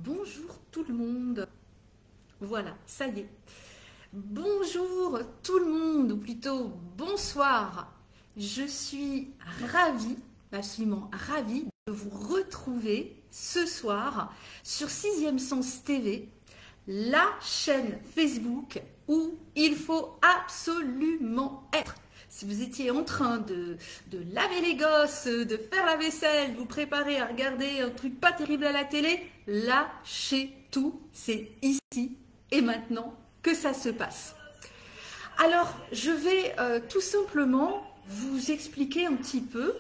Bonjour tout le monde. Voilà, ça y est. Bonjour tout le monde, ou plutôt bonsoir. Je suis ravie, absolument ravie de vous retrouver ce soir sur Sixième Sens TV, la chaîne Facebook où il faut absolument être. Si vous étiez en train de laver les gosses, de faire la vaisselle, vous préparer à regarder un truc pas terrible à la télé, lâchez tout, c'est ici et maintenant que ça se passe. Alors, je vais tout simplement vous expliquer un petit peu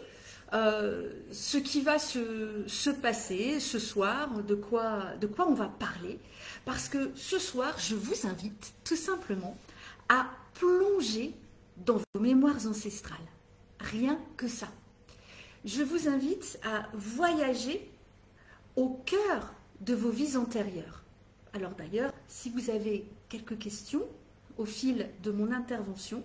ce qui va se passer ce soir, de quoi on va parler, parce que ce soir, je vous invite tout simplement à plonger dans vos mémoires ancestrales. Rien que ça. Je vous invite à voyager au cœur de vos vies antérieures. Alors d'ailleurs, si vous avez quelques questions au fil de mon intervention,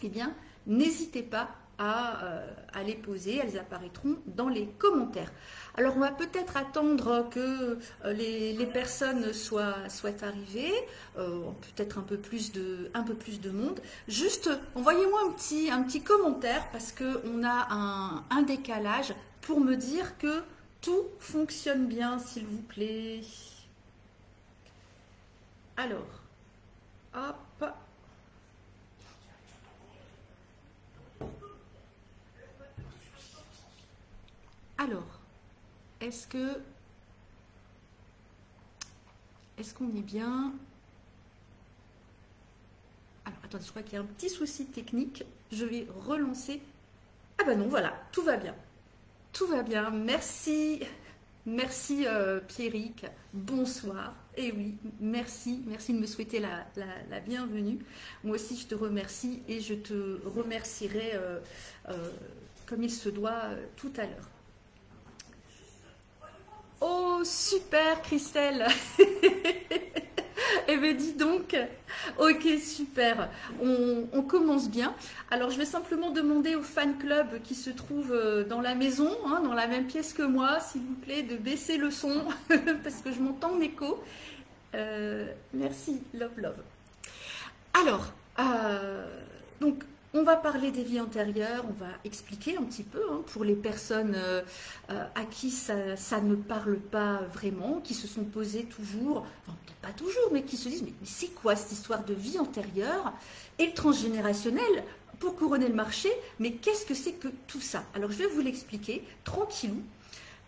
eh bien, n'hésitez pas à les poser, elles apparaîtront dans les commentaires. Alors on va peut-être attendre que les personnes soient arrivées, peut-être un peu plus de monde. Juste envoyez-moi un petit commentaire parce qu'on a un décalage pour me dire que tout fonctionne bien, s'il vous plaît. Alors, hop. Alors, est-ce qu'on est bien? Alors, attendez, je crois qu'il y a un petit souci technique. Je vais relancer. Ah ben non, voilà, tout va bien. Tout va bien, merci. Merci Pierrick, bonsoir. Et oui, merci de me souhaiter la bienvenue. Moi aussi, je te remercie et je te remercierai comme il se doit tout à l'heure. Oh, super Christelle. Eh bien dis donc, ok super, on commence bien. Alors je vais simplement demander au fan club qui se trouve dans la maison, hein, dans la même pièce que moi, s'il vous plaît, de baisser le son, parce que je m'entends en écho. Merci, love. Alors, donc on va parler des vies antérieures, on va expliquer un petit peu hein, pour les personnes à qui ça ne parle pas vraiment, qui se sont posées toujours, enfin peut-être pas toujours, mais qui se disent mais c'est quoi cette histoire de vie antérieure et le transgénérationnel pour couronner le marché, mais qu'est-ce que c'est que tout ça? Alors je vais vous l'expliquer tranquillou.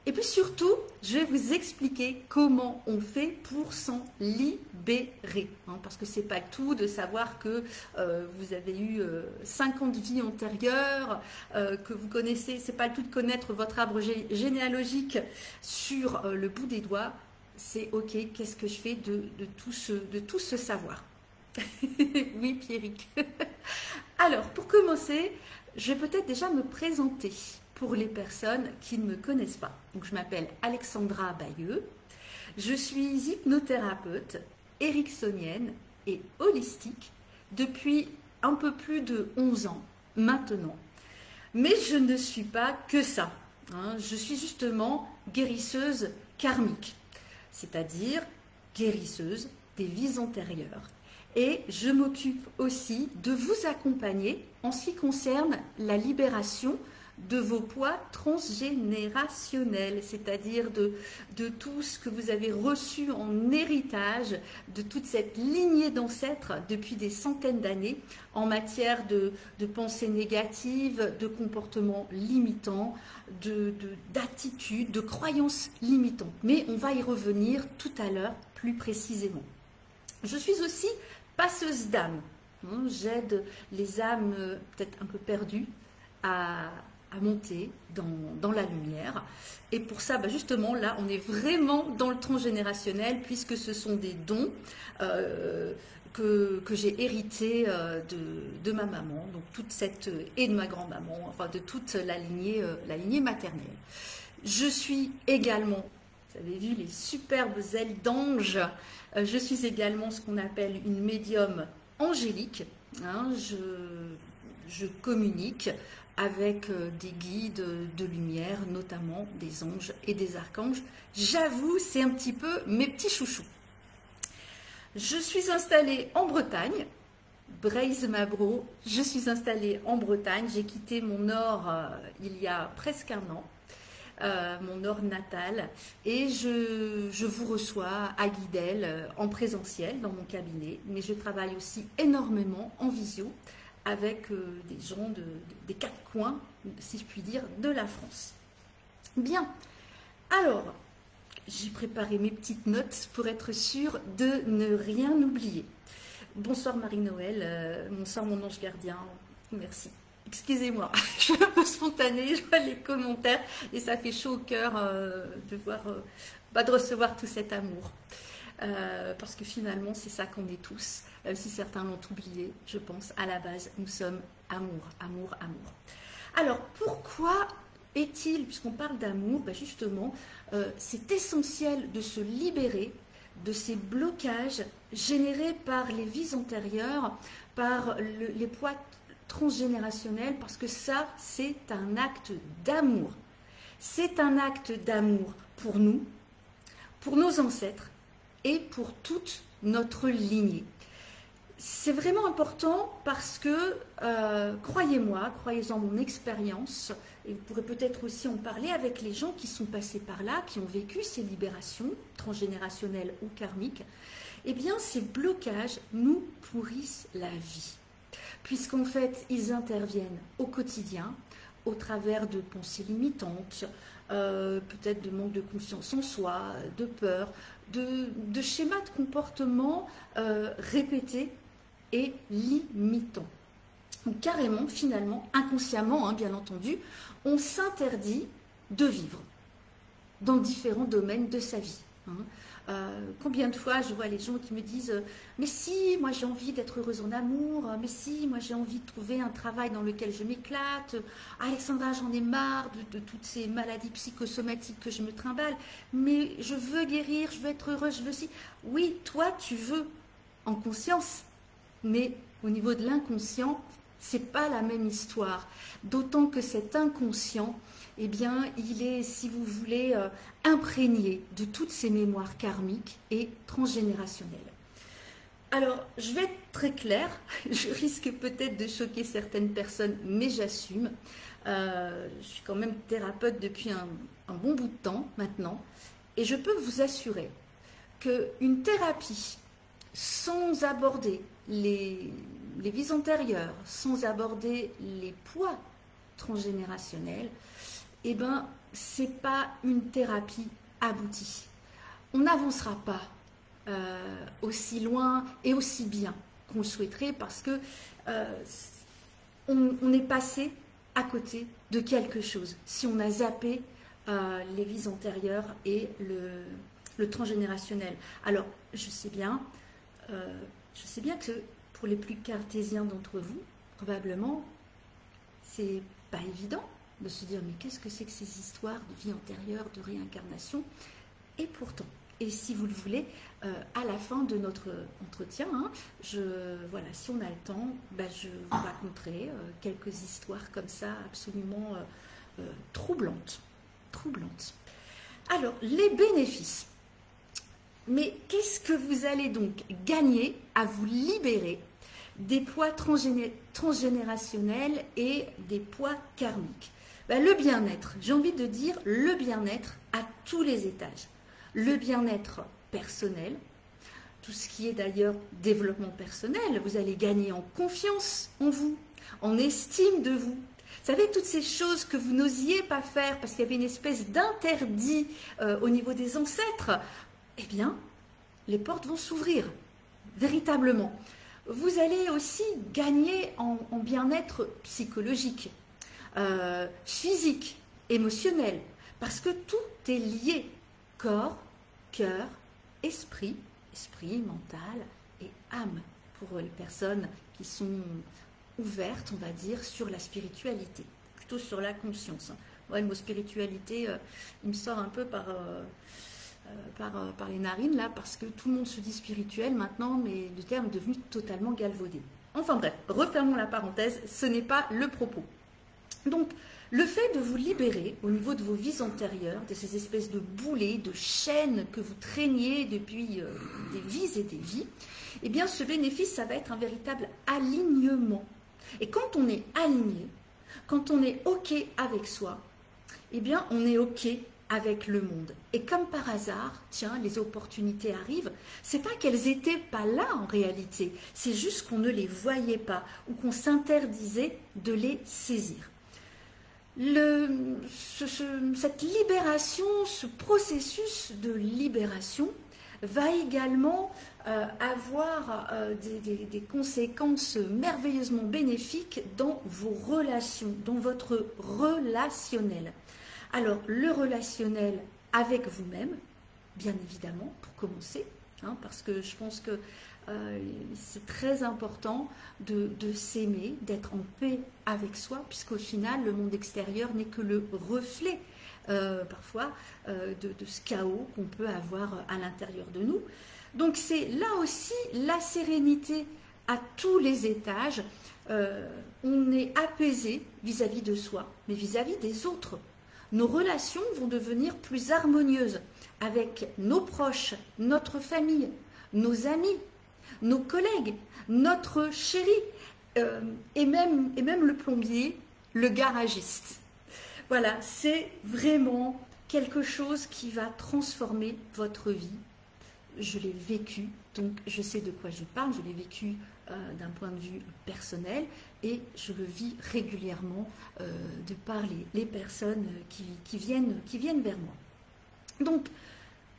Et puis surtout, je vais vous expliquer comment on fait pour s'en libérer. Hein, parce que c'est pas tout de savoir que vous avez eu 50 vies antérieures, que vous connaissez, c'est pas le tout de connaître votre arbre généalogique sur le bout des doigts. C'est ok, qu'est-ce que je fais de tout ce savoir? Oui, Pierrick. Alors, pour commencer, je vais peut-être déjà me présenter pour les personnes qui ne me connaissent pas. Donc, je m'appelle Alexandra Bayeux, je suis hypnothérapeute, ericksonienne et holistique depuis un peu plus de 11 ans maintenant. Mais je ne suis pas que ça. Hein. Je suis justement guérisseuse karmique, c'est-à-dire guérisseuse des vies antérieures. Et je m'occupe aussi de vous accompagner en ce qui concerne la libération de vos poids transgénérationnels, c'est-à-dire de tout ce que vous avez reçu en héritage, de toute cette lignée d'ancêtres depuis des centaines d'années en matière de pensées négatives, de comportements limitants, d'attitudes, de croyances limitantes. Mais on va y revenir tout à l'heure plus précisément. Je suis aussi passeuse d'âme. J'aide les âmes peut-être un peu perdues à monter dans la lumière. Et pour ça, justement, là, on est vraiment dans le transgénérationnel puisque ce sont des dons que j'ai hérités de ma maman, donc toute cette, et de ma grand-maman, enfin de toute la lignée maternelle. Je suis également, vous avez vu les superbes ailes d'ange, je suis également ce qu'on appelle une médium angélique. Hein, je communique avec des guides de lumière, notamment des anges et des archanges. J'avoue, c'est un petit peu mes petits chouchous. Je suis installée en Bretagne, Breizh-Mabro. Je suis installée en Bretagne. J'ai quitté mon nord il y a presque un an, mon nord natal, et je vous reçois à Guidel en présentiel dans mon cabinet, mais je travaille aussi énormément en visio avec des gens des quatre coins, si je puis dire, de la France. Bien, alors, j'ai préparé mes petites notes pour être sûre de ne rien oublier. Bonsoir Marie-Noël, bonsoir mon ange gardien, merci. Excusez-moi, je suis un peu spontanée, je vois les commentaires et ça fait chaud au cœur de voir, de recevoir tout cet amour. Parce que finalement, c'est ça qu'on est tous, si certains l'ont oublié, je pense, à la base, nous sommes amour, amour, amour. Alors, pourquoi est-il, puisqu'on parle d'amour, ben justement, c'est essentiel de se libérer de ces blocages générés par les vies antérieures, par les poids transgénérationnels, parce que ça, c'est un acte d'amour. C'est un acte d'amour pour nous, pour nos ancêtres, et pour toute notre lignée. C'est vraiment important parce que, croyez-moi, croyez en mon expérience, et vous pourrez peut-être aussi en parler avec les gens qui sont passés par là, qui ont vécu ces libérations transgénérationnelles ou karmiques, eh bien ces blocages nous pourrissent la vie. Puisqu'en fait, ils interviennent au quotidien, au travers de pensées limitantes, peut-être de manque de confiance en soi, de peur, de schémas de comportement répétés et limitants. Donc carrément, finalement, inconsciemment, bien entendu, on s'interdit de vivre dans différents domaines de sa vie. Combien de fois je vois les gens qui me disent « Mais si, moi j'ai envie d'être heureuse en amour, mais si, moi j'ai envie de trouver un travail dans lequel je m'éclate, Alexandra, j'en ai marre de toutes ces maladies psychosomatiques que je me trimballe, mais je veux guérir, je veux être heureuse, je veux si... » Oui, toi tu veux, en conscience, mais au niveau de l'inconscient, c'est pas la même histoire. D'autant que cet inconscient, eh bien, il est, si vous voulez, imprégné de toutes ces mémoires karmiques et transgénérationnelles. Alors, je vais être très claire, je risque peut-être de choquer certaines personnes, mais j'assume. Je suis quand même thérapeute depuis un bon bout de temps maintenant, et je peux vous assurer qu'une thérapie sans aborder les vies antérieures, sans aborder les poids transgénérationnels, eh bien, ce n'est pas une thérapie aboutie. On n'avancera pas aussi loin et aussi bien qu'on le souhaiterait parce que on est passé à côté de quelque chose. Si on a zappé les vies antérieures et le transgénérationnel. Alors, je sais bien que pour les plus cartésiens d'entre vous, probablement, c'est pas évident de se dire mais qu'est-ce que c'est que ces histoires de vie antérieure, de réincarnation? Et pourtant, et si vous le voulez, à la fin de notre entretien, voilà, si on a le temps, je vous raconterai quelques histoires comme ça absolument troublantes. Alors, les bénéfices. Mais qu'est-ce que vous allez donc gagner à vous libérer des poids transgénérationnels et des poids karmiques? Le bien-être, j'ai envie de dire le bien-être à tous les étages. Le bien-être personnel, tout ce qui est d'ailleurs développement personnel, vous allez gagner en confiance en vous, en estime de vous. Vous savez, toutes ces choses que vous n'osiez pas faire parce qu'il y avait une espèce d'interdit au niveau des ancêtres, eh bien, les portes vont s'ouvrir, véritablement. Vous allez aussi gagner en bien-être psychologique, physique, émotionnel, parce que tout est lié. Corps, cœur, esprit, mental et âme, pour les personnes qui sont ouvertes, on va dire, sur la spiritualité, plutôt sur la conscience. Ouais, le mot spiritualité, il me sort un peu par les narines, là, parce que tout le monde se dit spirituel maintenant, mais le terme est devenu totalement galvaudé. Enfin bref, refermons la parenthèse, ce n'est pas le propos. Donc, le fait de vous libérer au niveau de vos vies antérieures, de ces espèces de boulets, de chaînes que vous traîniez depuis des vies et des vies, eh bien ce bénéfice, ça va être un véritable alignement. Et quand on est aligné, quand on est OK avec soi, eh bien on est OK avec le monde. Et comme par hasard, tiens, les opportunités arrivent, c'est pas qu'elles étaient pas là en réalité, c'est juste qu'on ne les voyait pas ou qu'on s'interdisait de les saisir. Cette libération, ce processus de libération va également avoir des conséquences merveilleusement bénéfiques dans vos relations, dans votre relationnel. Alors, le relationnel avec vous-même, bien évidemment, pour commencer, hein, parce que je pense que c'est très important de s'aimer, d'être en paix avec soi, puisqu'au final, le monde extérieur n'est que le reflet, parfois, de ce chaos qu'on peut avoir à l'intérieur de nous. Donc, c'est là aussi la sérénité à tous les étages. On est apaisé vis-à-vis de soi, mais vis-à-vis des autres. Nos relations vont devenir plus harmonieuses avec nos proches, notre famille, nos amis, nos collègues, notre chéri, et même le plombier, le garagiste. Voilà, c'est vraiment quelque chose qui va transformer votre vie. Je l'ai vécu, donc je sais de quoi je parle, je l'ai vécu d'un point de vue personnel et je le vis régulièrement de par les personnes qui viennent vers moi. Donc,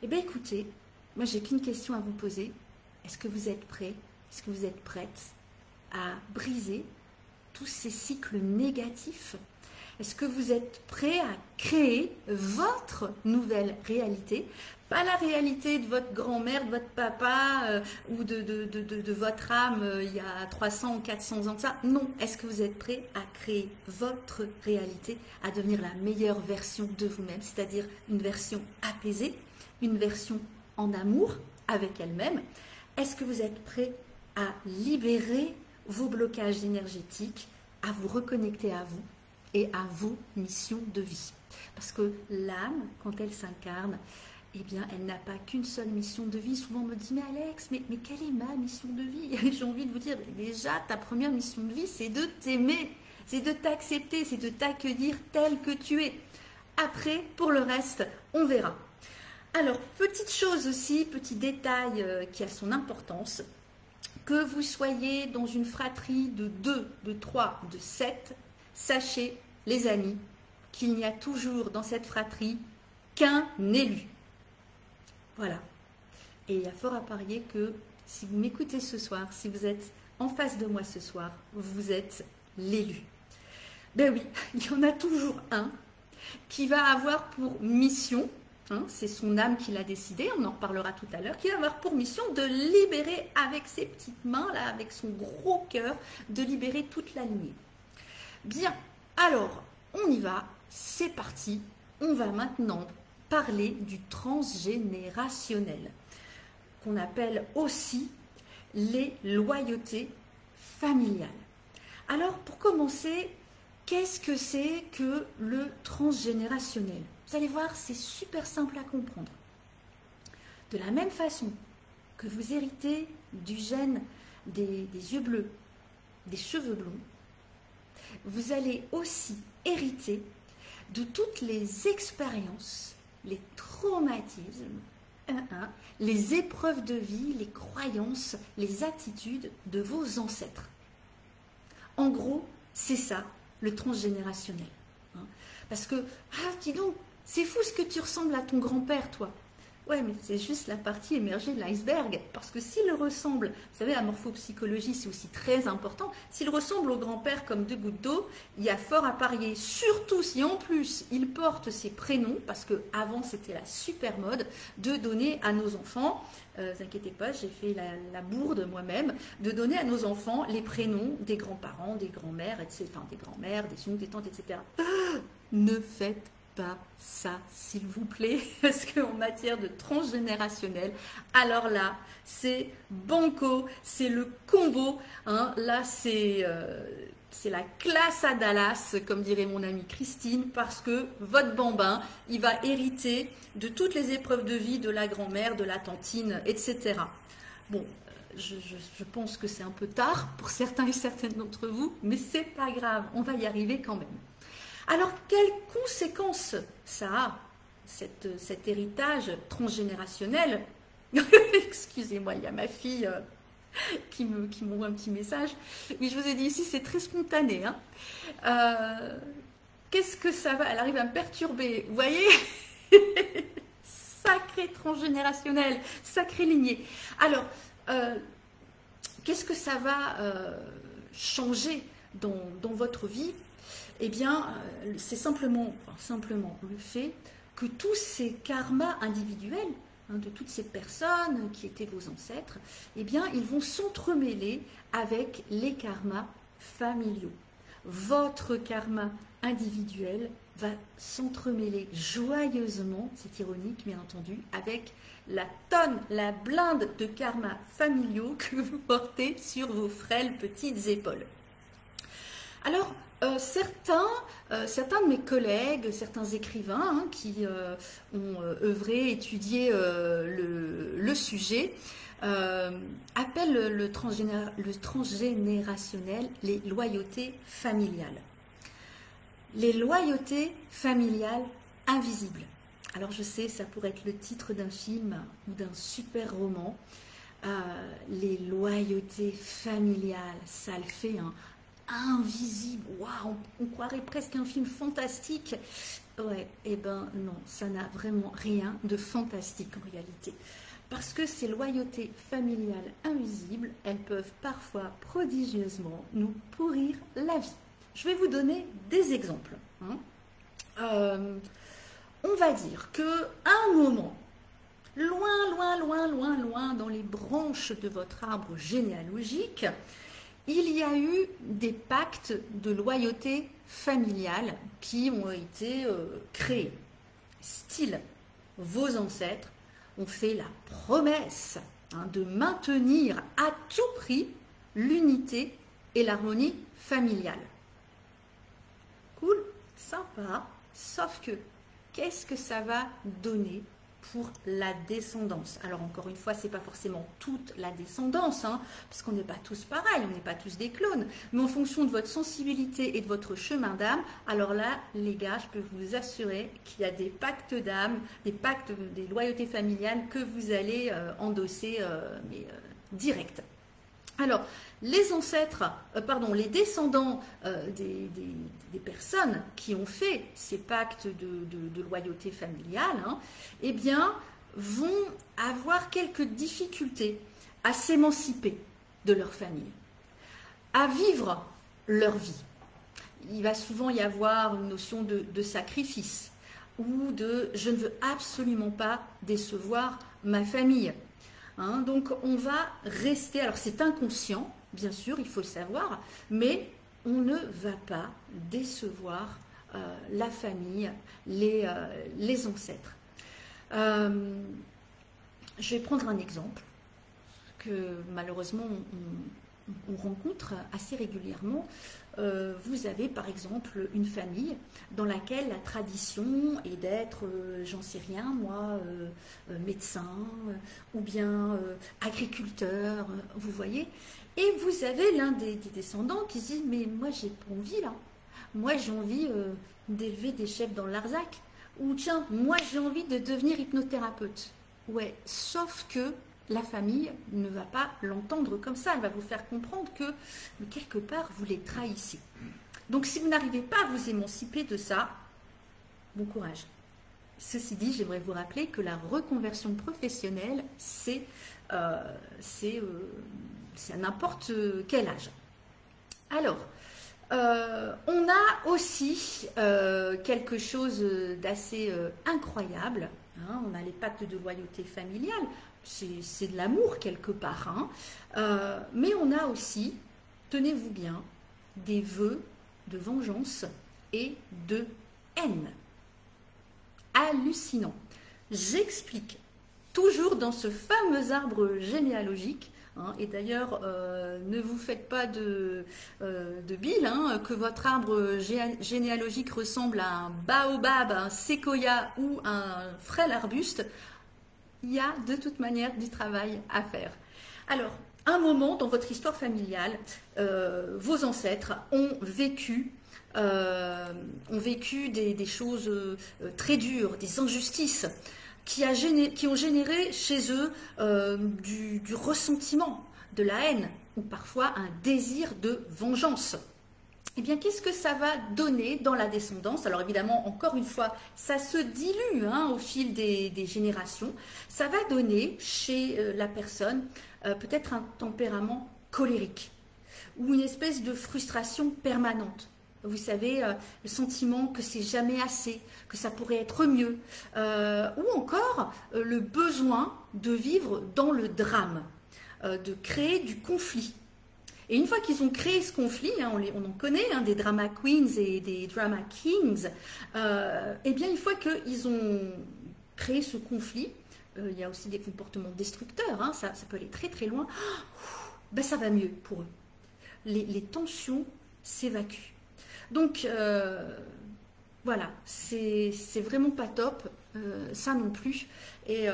eh bien écoutez, moi j'ai qu'une question à vous poser. Est-ce que vous êtes prêts? Est-ce que vous êtes prêtes à briser tous ces cycles négatifs? Est-ce que vous êtes prêts à créer votre nouvelle réalité? Pas la réalité de votre grand-mère, de votre papa ou de votre âme il y a 300 ou 400 ans de ça. Non, est-ce que vous êtes prêts à créer votre réalité, à devenir la meilleure version de vous-même, c'est-à-dire une version apaisée, une version en amour avec elle-même? Est-ce que vous êtes prêts à libérer vos blocages énergétiques, à vous reconnecter à vous et à vos missions de vie? Parce que l'âme, quand elle s'incarne, eh bien, elle n'a pas qu'une seule mission de vie. Souvent, on me dit, mais Alex, mais quelle est ma mission de vie? J'ai envie de vous dire, déjà, ta première mission de vie, c'est de t'aimer, c'est de t'accepter, c'est de t'accueillir tel que tu es. Après, pour le reste, on verra. Alors, petite chose aussi, petit détail qui a son importance, que vous soyez dans une fratrie de 2, de 3, de 7, sachez, les amis, qu'il n'y a toujours dans cette fratrie qu'un élu. Voilà. Et il y a fort à parier que si vous m'écoutez ce soir, si vous êtes en face de moi ce soir, vous êtes l'élu. Ben oui, il y en a toujours un qui va avoir pour mission, hein, c'est son âme qui l'a décidé, on en reparlera tout à l'heure, qui va avoir pour mission de libérer avec ses petites mains, là, avec son gros cœur, de libérer toute la lignée. Bien, alors, on y va, c'est parti, on va maintenant parler du transgénérationnel, qu'on appelle aussi les loyautés familiales. Alors, pour commencer, qu'est-ce que c'est que le transgénérationnel? Vous allez voir, c'est super simple à comprendre. De la même façon que vous héritez du gène des yeux bleus, des cheveux blonds, vous allez aussi hériter de toutes les expériences, les traumatismes, les épreuves de vie, les croyances, les attitudes de vos ancêtres. En gros, c'est ça, le transgénérationnel. Parce que, dis donc, c'est fou ce que tu ressembles à ton grand-père, toi. Ouais, mais c'est juste la partie émergée de l'iceberg. Parce que s'il ressemble, vous savez, la morphopsychologie, c'est aussi très important. S'il ressemble au grand-père comme deux gouttes d'eau, il y a fort à parier. Surtout si en plus, il porte ses prénoms, parce qu'avant, c'était la super mode de donner à nos enfants, ne vous inquiétez pas, j'ai fait la bourde moi-même, de donner à nos enfants les prénoms des grands-parents, des grands-mères, etc. Enfin, des grands-mères, des oncles, des tantes, etc. Ne faites pas ça, s'il vous plaît, parce qu'en matière de transgénérationnel, alors là, c'est banco, c'est le combo, hein. Là, c'est la classe à Dallas, comme dirait mon amie Christine, parce que votre bambin, il va hériter de toutes les épreuves de vie de la grand-mère, de la tantine, etc. Bon, je pense que c'est un peu tard pour certains et certaines d'entre vous, mais c'est pas grave, on va y arriver quand même. Alors, quelles conséquences ça a, cet héritage transgénérationnel? Excusez-moi, il y a ma fille qui m'envoie un petit message. Oui, je vous ai dit ici, c'est très spontané, hein. Qu'est-ce que ça va? Elle arrive à me perturber, vous voyez? Sacré transgénérationnel, sacré lignée. Alors, qu'est-ce que ça va changer dans votre vie? Eh bien, c'est simplement le fait que tous ces karmas individuels, hein, de toutes ces personnes qui étaient vos ancêtres, eh bien, ils vont s'entremêler avec les karmas familiaux. Votre karma individuel va s'entremêler joyeusement, c'est ironique bien entendu, avec la tonne, la blinde de karmas familiaux que vous portez sur vos frêles petites épaules. Alors, certains de mes collègues, certains écrivains, hein, qui ont œuvré, étudié le sujet, appellent le transgénérationnel les loyautés familiales. Les loyautés familiales invisibles. Alors je sais, ça pourrait être le titre d'un film ou d'un super roman. Les loyautés familiales, ça le fait, hein. Invisible, waouh, on croirait presque un film fantastique. Ouais, eh ben non, ça n'a vraiment rien de fantastique en réalité. Parce que ces loyautés familiales invisibles, elles peuvent parfois prodigieusement nous pourrir la vie. Je vais vous donner des exemples, hein. On va dire qu'à un moment, loin dans les branches de votre arbre généalogique, il y a eu des pactes de loyauté familiale qui ont été créés. Style, vos ancêtres ont fait la promesse, hein, de maintenir à tout prix l'unité et l'harmonie familiale. Cool, sympa, sauf que, qu'est-ce que ça va donner pour la descendance? Alors encore une fois, c'est pas forcément toute la descendance, hein, parce qu'on n'est pas tous pareils, on n'est pas tous des clones, mais en fonction de votre sensibilité et de votre chemin d'âme, alors là, les gars, je peux vous assurer qu'il y a des pactes d'âme, des pactes, des loyautés familiales que vous allez endosser direct. Alors, les ancêtres, les descendants des personnes qui ont fait ces pactes de loyauté familiale, hein, eh bien, vont avoir quelques difficultés à s'émanciper de leur famille, à vivre leur vie. Il va souvent y avoir une notion de sacrifice ou de « je ne veux absolument pas décevoir ma famille ». Hein, donc on va rester, alors c'est inconscient, bien sûr, il faut le savoir, mais on ne va pas décevoir la famille, les ancêtres. Je vais prendre un exemple que malheureusement on rencontre assez régulièrement. Vous avez par exemple une famille dans laquelle la tradition est d'être, j'en sais rien moi, médecin ou bien agriculteur, vous voyez. Et vous avez l'un des descendants qui se dit « mais moi j'ai pas envie là, moi j'ai envie d'élever des chefs dans le Larzac, ou tiens, moi j'ai envie de devenir hypnothérapeute ». Ouais, sauf que la famille ne va pas l'entendre comme ça, elle va vous faire comprendre que quelque part vous les trahissez. Donc si vous n'arrivez pas à vous émanciper de ça, bon courage. Ceci dit, j'aimerais vous rappeler que la reconversion professionnelle, c'est à n'importe quel âge. Alors, on a aussi quelque chose d'assez incroyable, hein, on a les pactes de loyauté familiale, c'est de l'amour quelque part, hein. Mais on a aussi, tenez-vous bien, des vœux de vengeance et de haine. hallucinant. J'explique toujours dans ce fameux arbre généalogique, hein, et d'ailleurs, ne vous faites pas de bile, hein, que votre arbre généalogique ressemble à un baobab, un séquoia ou un frêle arbuste. Il y a de toute manière du travail à faire. Alors, un moment dans votre histoire familiale, vos ancêtres ont vécu des choses très dures, des injustices qui ont généré chez eux du ressentiment, de la haine ou parfois un désir de vengeance. Eh bien, qu'est-ce que ça va donner dans la descendance? Alors évidemment, encore une fois, ça se dilue hein, au fil des générations. Ça va donner chez la personne peut-être un tempérament colérique ou une espèce de frustration permanente. Vous savez, le sentiment que c'est jamais assez, que ça pourrait être mieux, ou encore le besoin de vivre dans le drame, de créer du conflit. Et une fois qu'ils ont créé ce conflit, hein, on en connaît, hein, des drama queens et des drama kings, eh bien une fois qu'ils ont créé ce conflit, il y a aussi des comportements destructeurs, hein, ça peut aller très très loin, ben, ça va mieux pour eux. Les tensions s'évacuent. Donc voilà, c'est vraiment pas top, ça non plus. Et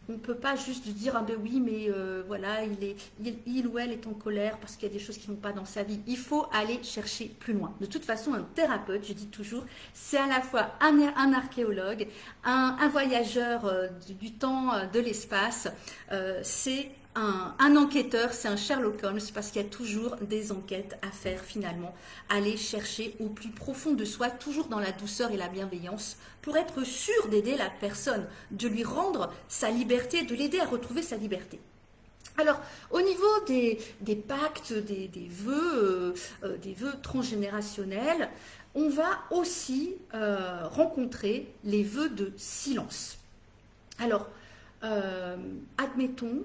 on ne peut pas juste dire, ah ben oui, mais voilà, il ou elle est en colère parce qu'il y a des choses qui ne vont pas dans sa vie. Il faut aller chercher plus loin. De toute façon, un thérapeute, je dis toujours, c'est à la fois un archéologue, un voyageur du temps, de l'espace, c'est un enquêteur, c'est un Sherlock Holmes, parce qu'il y a toujours des enquêtes à faire finalement. Aller chercher au plus profond de soi, toujours dans la douceur et la bienveillance, pour être sûr d'aider la personne, de lui rendre sa liberté, de l'aider à retrouver sa liberté. Alors, au niveau des pactes, des vœux transgénérationnels, on va aussi rencontrer les vœux de silence. Alors, admettons,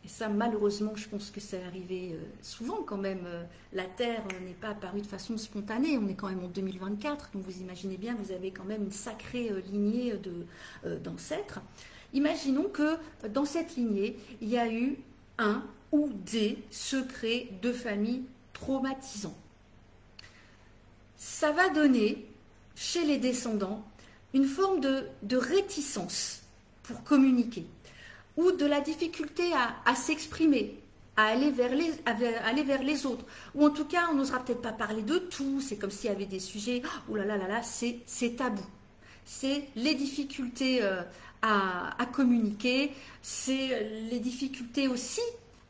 et ça, malheureusement, je pense que c'est arrivé souvent quand même. La Terre n'est pas apparue de façon spontanée. On est quand même en 2024, donc vous imaginez bien, vous avez quand même une sacrée lignée d'ancêtres. Imaginons que dans cette lignée, il y a eu un ou des secrets de famille traumatisants. Ça va donner, chez les descendants, une forme de réticence pour communiquer, ou de la difficulté à s'exprimer, à aller vers les autres. Ou en tout cas, on n'osera peut-être pas parler de tout, c'est comme s'il y avait des sujets, oh là là là là, c'est tabou. C'est les difficultés à communiquer, c'est les difficultés aussi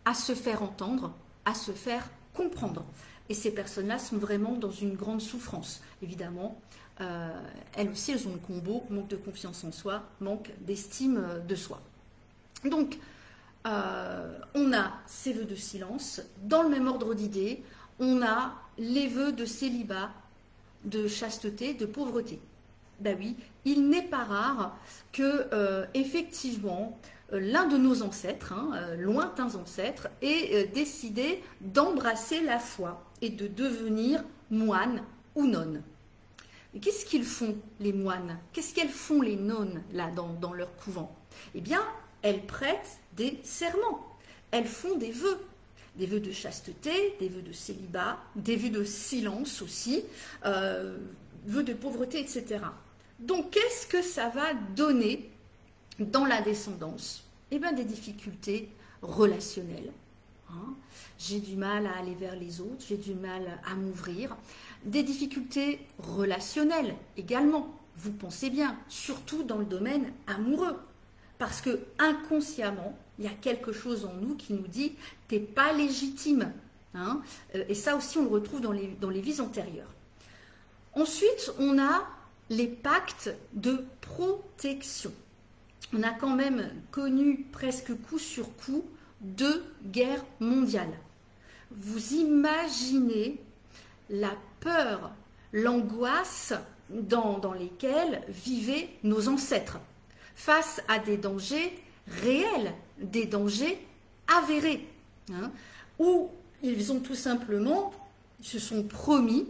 à se faire entendre, à se faire comprendre. Et ces personnes-là sont vraiment dans une grande souffrance, évidemment. Elles aussi, elles ont le combo, manque de confiance en soi, manque d'estime de soi. Donc, on a ces vœux de silence. Dans le même ordre d'idées, on a les vœux de célibat, de chasteté, de pauvreté. Ben oui, il n'est pas rare que, effectivement, l'un de nos ancêtres, lointains ancêtres, ait décidé d'embrasser la foi et de devenir moine ou nonne. Et qu'est-ce qu'ils font, les moines? Qu'est-ce qu'elles font, les nonnes, là, dans leur couvent? Eh bien, elles prêtent des serments, elles font des vœux de chasteté, des vœux de célibat, des vœux de silence aussi, vœux de pauvreté, etc. Donc, qu'est-ce que ça va donner dans la descendance? Eh bien, des difficultés relationnelles. J'ai du mal à aller vers les autres, j'ai du mal à m'ouvrir. Des difficultés relationnelles également, vous pensez bien, surtout dans le domaine amoureux. Parce que inconsciemment, il y a quelque chose en nous qui nous dit « t'es pas légitime ». Et ça aussi, on le retrouve dans les vies antérieures. Ensuite, on a les pactes de protection. On a quand même connu presque coup sur coup 2 guerres mondiales. Vous imaginez la peur, l'angoisse dans lesquelles vivaient nos ancêtres, face à des dangers réels, des dangers avérés, où ils ont tout simplement, se sont promis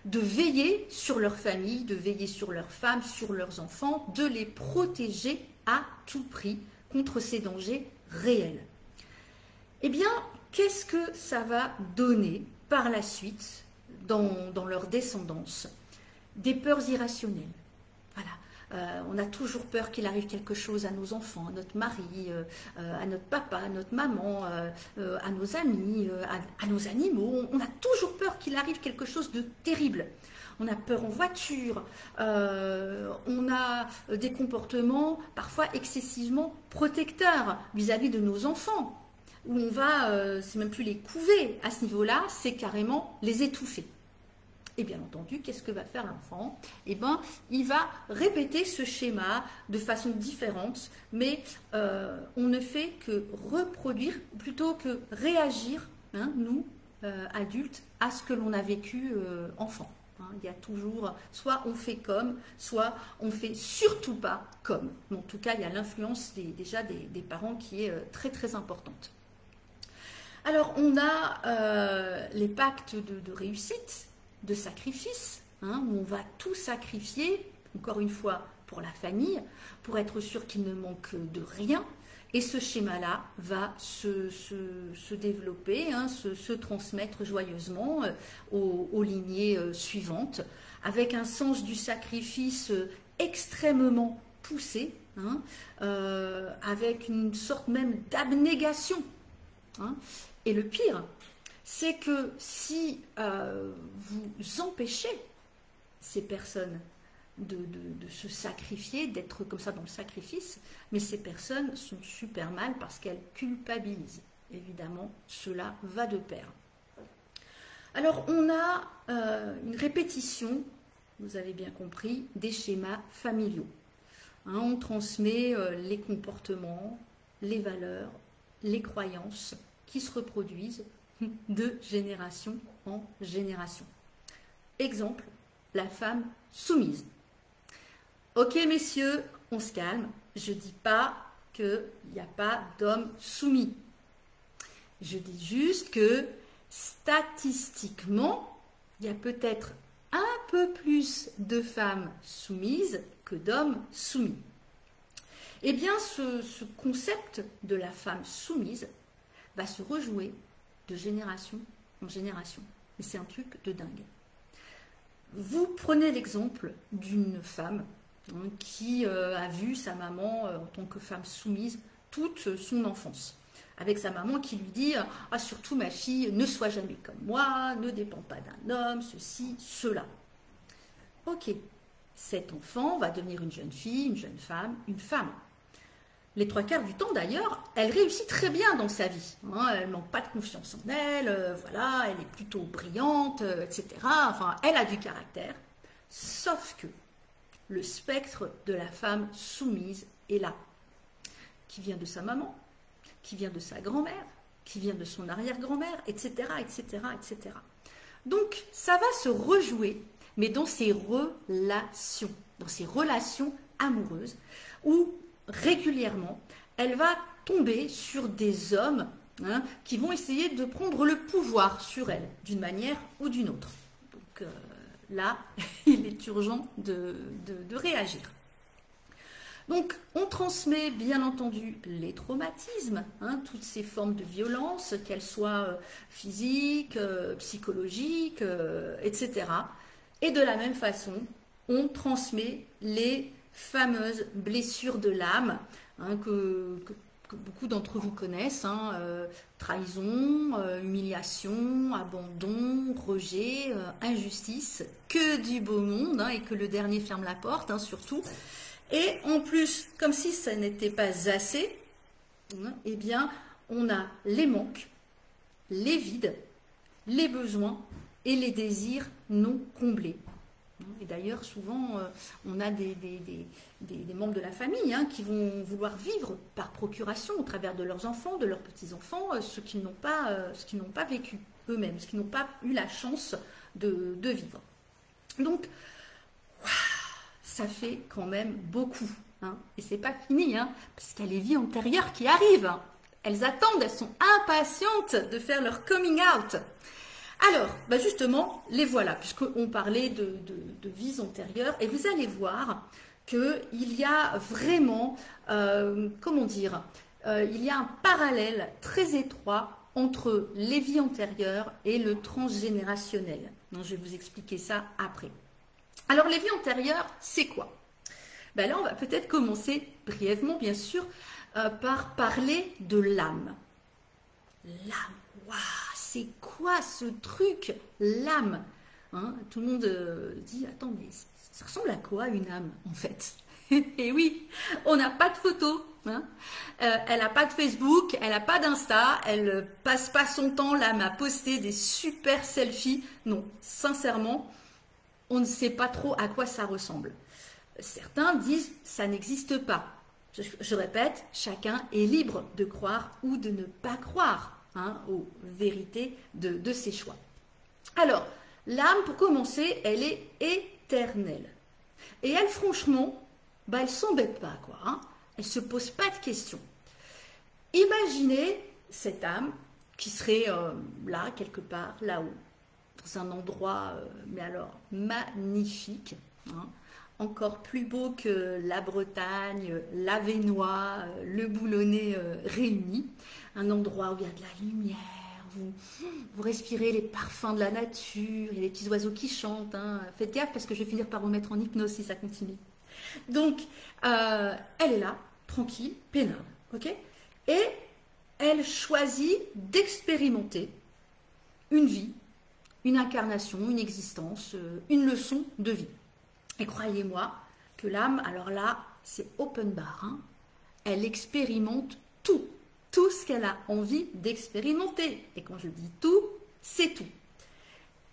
de veiller sur leur famille, de veiller sur leurs femmes, sur leurs enfants, de les protéger à tout prix contre ces dangers réels. Eh bien, qu'est-ce que ça va donner par la suite dans leur descendance? Des peurs irrationnelles. Voilà. On a toujours peur qu'il arrive quelque chose à nos enfants, à notre mari, à notre papa, à notre maman, à nos amis, à nos animaux. On a toujours peur qu'il arrive quelque chose de terrible. On a peur en voiture, on a des comportements parfois excessivement protecteurs vis-à-vis de nos enfants, où on va, c'est même plus les couver à ce niveau-là, c'est carrément les étouffer. Et bien entendu, qu'est-ce que va faire l'enfant? Eh bien, il va répéter ce schéma de façon différente, mais on ne fait que reproduire plutôt que réagir, hein, nous, adultes, à ce que l'on a vécu enfant. Hein, il y a toujours, soit on fait comme, soit on fait surtout pas comme. Mais en tout cas, il y a l'influence déjà des parents qui est très très importante. Alors, on a les pactes de réussite, de sacrifice, hein, où on va tout sacrifier, encore une fois, pour la famille, pour être sûr qu'il ne manque de rien. Et ce schéma-là va se développer, hein, se transmettre joyeusement aux lignées suivantes, avec un sens du sacrifice extrêmement poussé, hein, avec une sorte même d'abnégation. Hein. Et le pire, c'est que si vous empêchez ces personnes de se sacrifier, d'être comme ça dans le sacrifice, mais ces personnes sont super mal parce qu'elles culpabilisent. Évidemment, cela va de pair. Alors, on a une répétition, vous avez bien compris, des schémas familiaux. Hein, on transmet les comportements, les valeurs, les croyances qui se reproduisent de génération en génération. Exemple, la femme soumise. Ok messieurs, on se calme. Je ne dis pas qu'il n'y a pas d'hommes soumis. Je dis juste que statistiquement, il y a peut-être un peu plus de femmes soumises que d'hommes soumis. Eh bien, ce concept de la femme soumise va se rejouer de génération en génération. Et c'est un truc de dingue. Vous prenez l'exemple d'une femme qui a vu sa maman en tant que femme soumise toute son enfance. Avec sa maman qui lui dit « Ah, surtout ma fille, ne sois jamais comme moi, ne dépends pas d'un homme, ceci, cela. » Ok, cet enfant va devenir une jeune fille, une jeune femme, une femme. Les 3/4 du temps d'ailleurs, elle réussit très bien dans sa vie. Hein, elle ne manque pas de confiance en elle, voilà, elle est plutôt brillante, etc. Enfin, elle a du caractère. Sauf que le spectre de la femme soumise est là, qui vient de sa maman, qui vient de sa grand-mère, qui vient de son arrière-grand-mère, etc., etc., etc. Donc, ça va se rejouer, mais dans ses relations amoureuses, où régulièrement, elle va tomber sur des hommes qui vont essayer de prendre le pouvoir sur elle, d'une manière ou d'une autre. Donc là, il est urgent de réagir. Donc, on transmet bien entendu les traumatismes, toutes ces formes de violence, qu'elles soient physiques, psychologiques, etc. Et de la même façon, on transmet les fameuses blessures de l'âme que beaucoup d'entre vous connaissent, trahison, humiliation, abandon, rejet, injustice, que du beau monde et que le dernier ferme la porte surtout. Et en plus, comme si ça n'était pas assez, eh bien, on a les manques, les vides, les besoins et les désirs non comblés. Et d'ailleurs, souvent, on a des membres de la famille qui vont vouloir vivre par procuration au travers de leurs enfants, de leurs petits-enfants, ce qu'ils n'ont pas vécu eux-mêmes, ce qu'ils n'ont pas eu la chance de vivre. Donc, ça fait quand même beaucoup. Et c'est pas fini, parce qu'il y a les vies antérieures qui arrivent. Elles attendent, elles sont impatientes de faire leur coming out. Alors, bah justement, les voilà, puisqu'on parlait de vies antérieures, et vous allez voir qu'il y a vraiment, comment dire, il y a un parallèle très étroit entre les vies antérieures et le transgénérationnel. Je vais vous expliquer ça après. Alors, les vies antérieures, c'est quoi? Ben là, on va peut-être commencer brièvement, bien sûr, par parler de l'âme. L'âme, waouh, c'est quoi ce truc, l'âme, hein? Tout le monde dit, attends, mais ça ressemble à quoi une âme, en fait? Et oui, on n'a pas de photo, hein? Elle n'a pas de Facebook, elle n'a pas d'Insta, elle passe pas son temps, l'âme, à poster des super selfies. Non, sincèrement, on ne sait pas trop à quoi ça ressemble. Certains disent, ça n'existe pas. Je répète, chacun est libre de croire ou de ne pas croire, hein, aux vérités de ses choix. Alors, l'âme, pour commencer, elle est éternelle. Et elle, franchement, bah, elle ne s'embête pas, quoi, hein. Elle ne se pose pas de questions. Imaginez cette âme qui serait là, quelque part, là-haut, dans un endroit, mais alors, magnifique, hein, encore plus beau que la Bretagne, l'Avesnois, le Boulonnais réunis. Un endroit où il y a de la lumière, vous respirez les parfums de la nature, il y a des petits oiseaux qui chantent. Hein. Faites gaffe parce que je vais finir par vous mettre en hypnose si ça continue. Donc, elle est là, tranquille, peinarde, ok? Et elle choisit d'expérimenter une vie, une incarnation, une existence, une leçon de vie. Et croyez-moi que l'âme, alors là, c'est open bar. Hein. Elle expérimente tout ce qu'elle a envie d'expérimenter. Et quand je dis tout, c'est tout.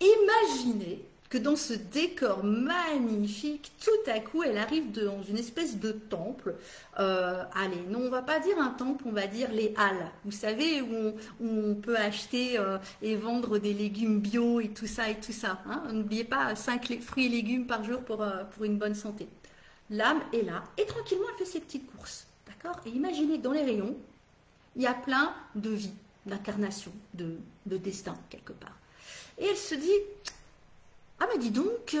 Imaginez que dans ce décor magnifique, tout à coup, elle arrive dans une espèce de temple. Allez, non, on va pas dire un temple, on va dire les halles. Vous savez, où on peut acheter et vendre des légumes bio et tout ça et tout ça. Hein. N'oubliez pas, 5 fruits et légumes par jour pour une bonne santé. L'âme est là et tranquillement, elle fait ses petites courses. D'accord? Et imaginez que dans les rayons, il y a plein de vies, d'incarnations, de destin, quelque part. Et elle se dit... Ah mais dis donc,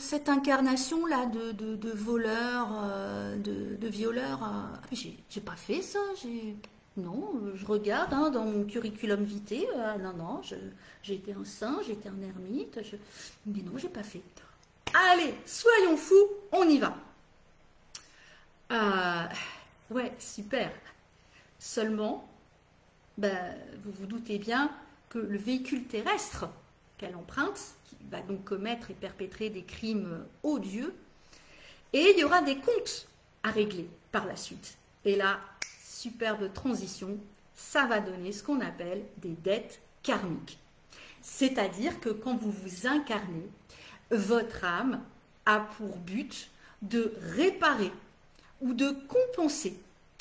cette incarnation-là de voleur, de violeur, j'ai pas fait ça, non, je regarde hein, dans mon curriculum vitae, non, j'ai été un saint, j'ai été un ermite, mais non, j'ai pas fait. Allez, soyons fous, on y va. Ouais, super. Seulement, ben, vous vous doutez bien que le véhicule terrestre qu'elle emprunte, qui va donc commettre et perpétrer des crimes odieux, et il y aura des comptes à régler par la suite. Et là, superbe transition, ça va donner ce qu'on appelle des dettes karmiques. C'est-à-dire que quand vous vous incarnez, votre âme a pour but de réparer ou de compenser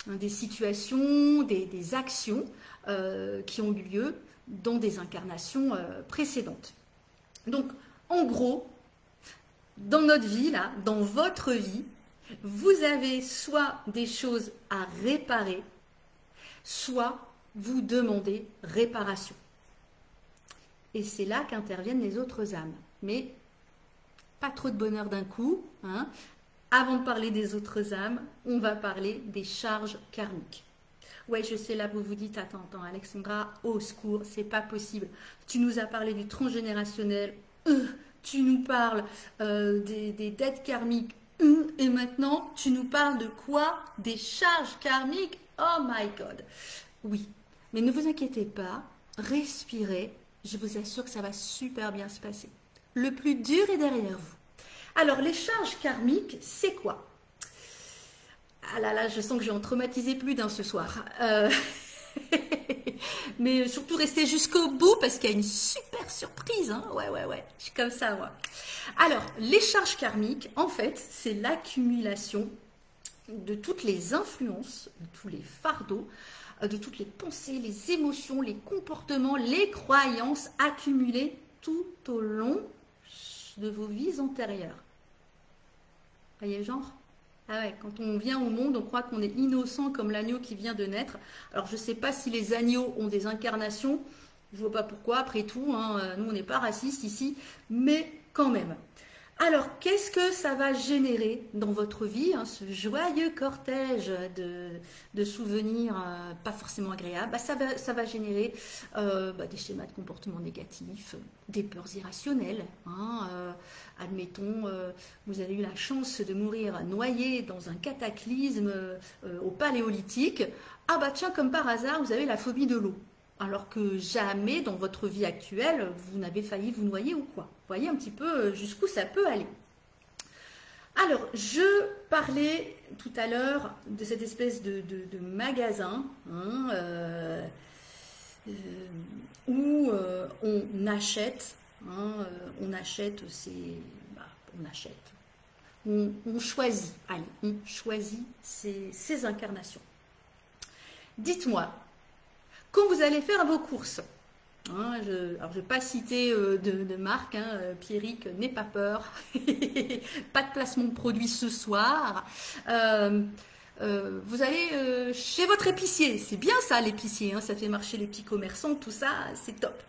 des situations, des actions qui ont eu lieu dans des incarnations précédentes. Donc, en gros, dans notre vie, là, dans votre vie, vous avez soit des choses à réparer, soit vous demandez réparation. Et c'est là qu'interviennent les autres âmes. Mais pas trop de bonheur d'un coup. Hein. Avant de parler des autres âmes, on va parler des charges karmiques. Ouais, je sais, là, vous vous dites, attends, Alexandra, au secours, c'est pas possible. Tu nous as parlé du transgénérationnel, tu nous parles des dettes karmiques, et maintenant, tu nous parles de quoi? Des charges karmiques? Oh my God! Oui, mais ne vous inquiétez pas, respirez, je vous assure que ça va super bien se passer. Le plus dur est derrière vous. Alors, les charges karmiques, c'est quoi? Ah là là, je sens que je vais en traumatiser plus d'un ce soir. Mais surtout restez jusqu'au bout parce qu'il y a une super surprise. Hein. Ouais, je suis comme ça, moi. Alors, les charges karmiques, en fait, c'est l'accumulation de toutes les influences, de tous les fardeaux, de toutes les pensées, les émotions, les comportements, les croyances accumulées tout au long de vos vies antérieures. Vous voyez le genre? Ah ouais, quand on vient au monde, on croit qu'on est innocent comme l'agneau qui vient de naître. Alors, je ne sais pas si les agneaux ont des incarnations, Je vois pas pourquoi, après tout, hein, nous on n'est pas racistes ici, mais quand même. Alors, qu'est-ce que ça va générer dans votre vie, hein, ce joyeux cortège de souvenirs pas forcément agréables? Bah, ça va générer des schémas de comportement négatifs, des peurs irrationnelles. Hein, admettons, vous avez eu la chance de mourir noyé dans un cataclysme au Paléolithique. Ah bah tiens, comme par hasard, vous avez la phobie de l'eau. Alors que jamais dans votre vie actuelle, vous n'avez failli vous noyer ou quoi. Vous voyez un petit peu jusqu'où ça peut aller. Alors, je parlais tout à l'heure de cette espèce de magasin hein, où on achète, hein, on achète on achète, on choisit, allez, on choisit ces incarnations. Dites-moi, quand vous allez faire vos courses, hein, alors je ne vais pas citer de marque, hein, Pierrick, n'aie pas peur, pas de placement de produit ce soir. Vous allez chez votre épicier, c'est bien ça l'épicier, hein, ça fait marcher les petits commerçants, tout ça, c'est top.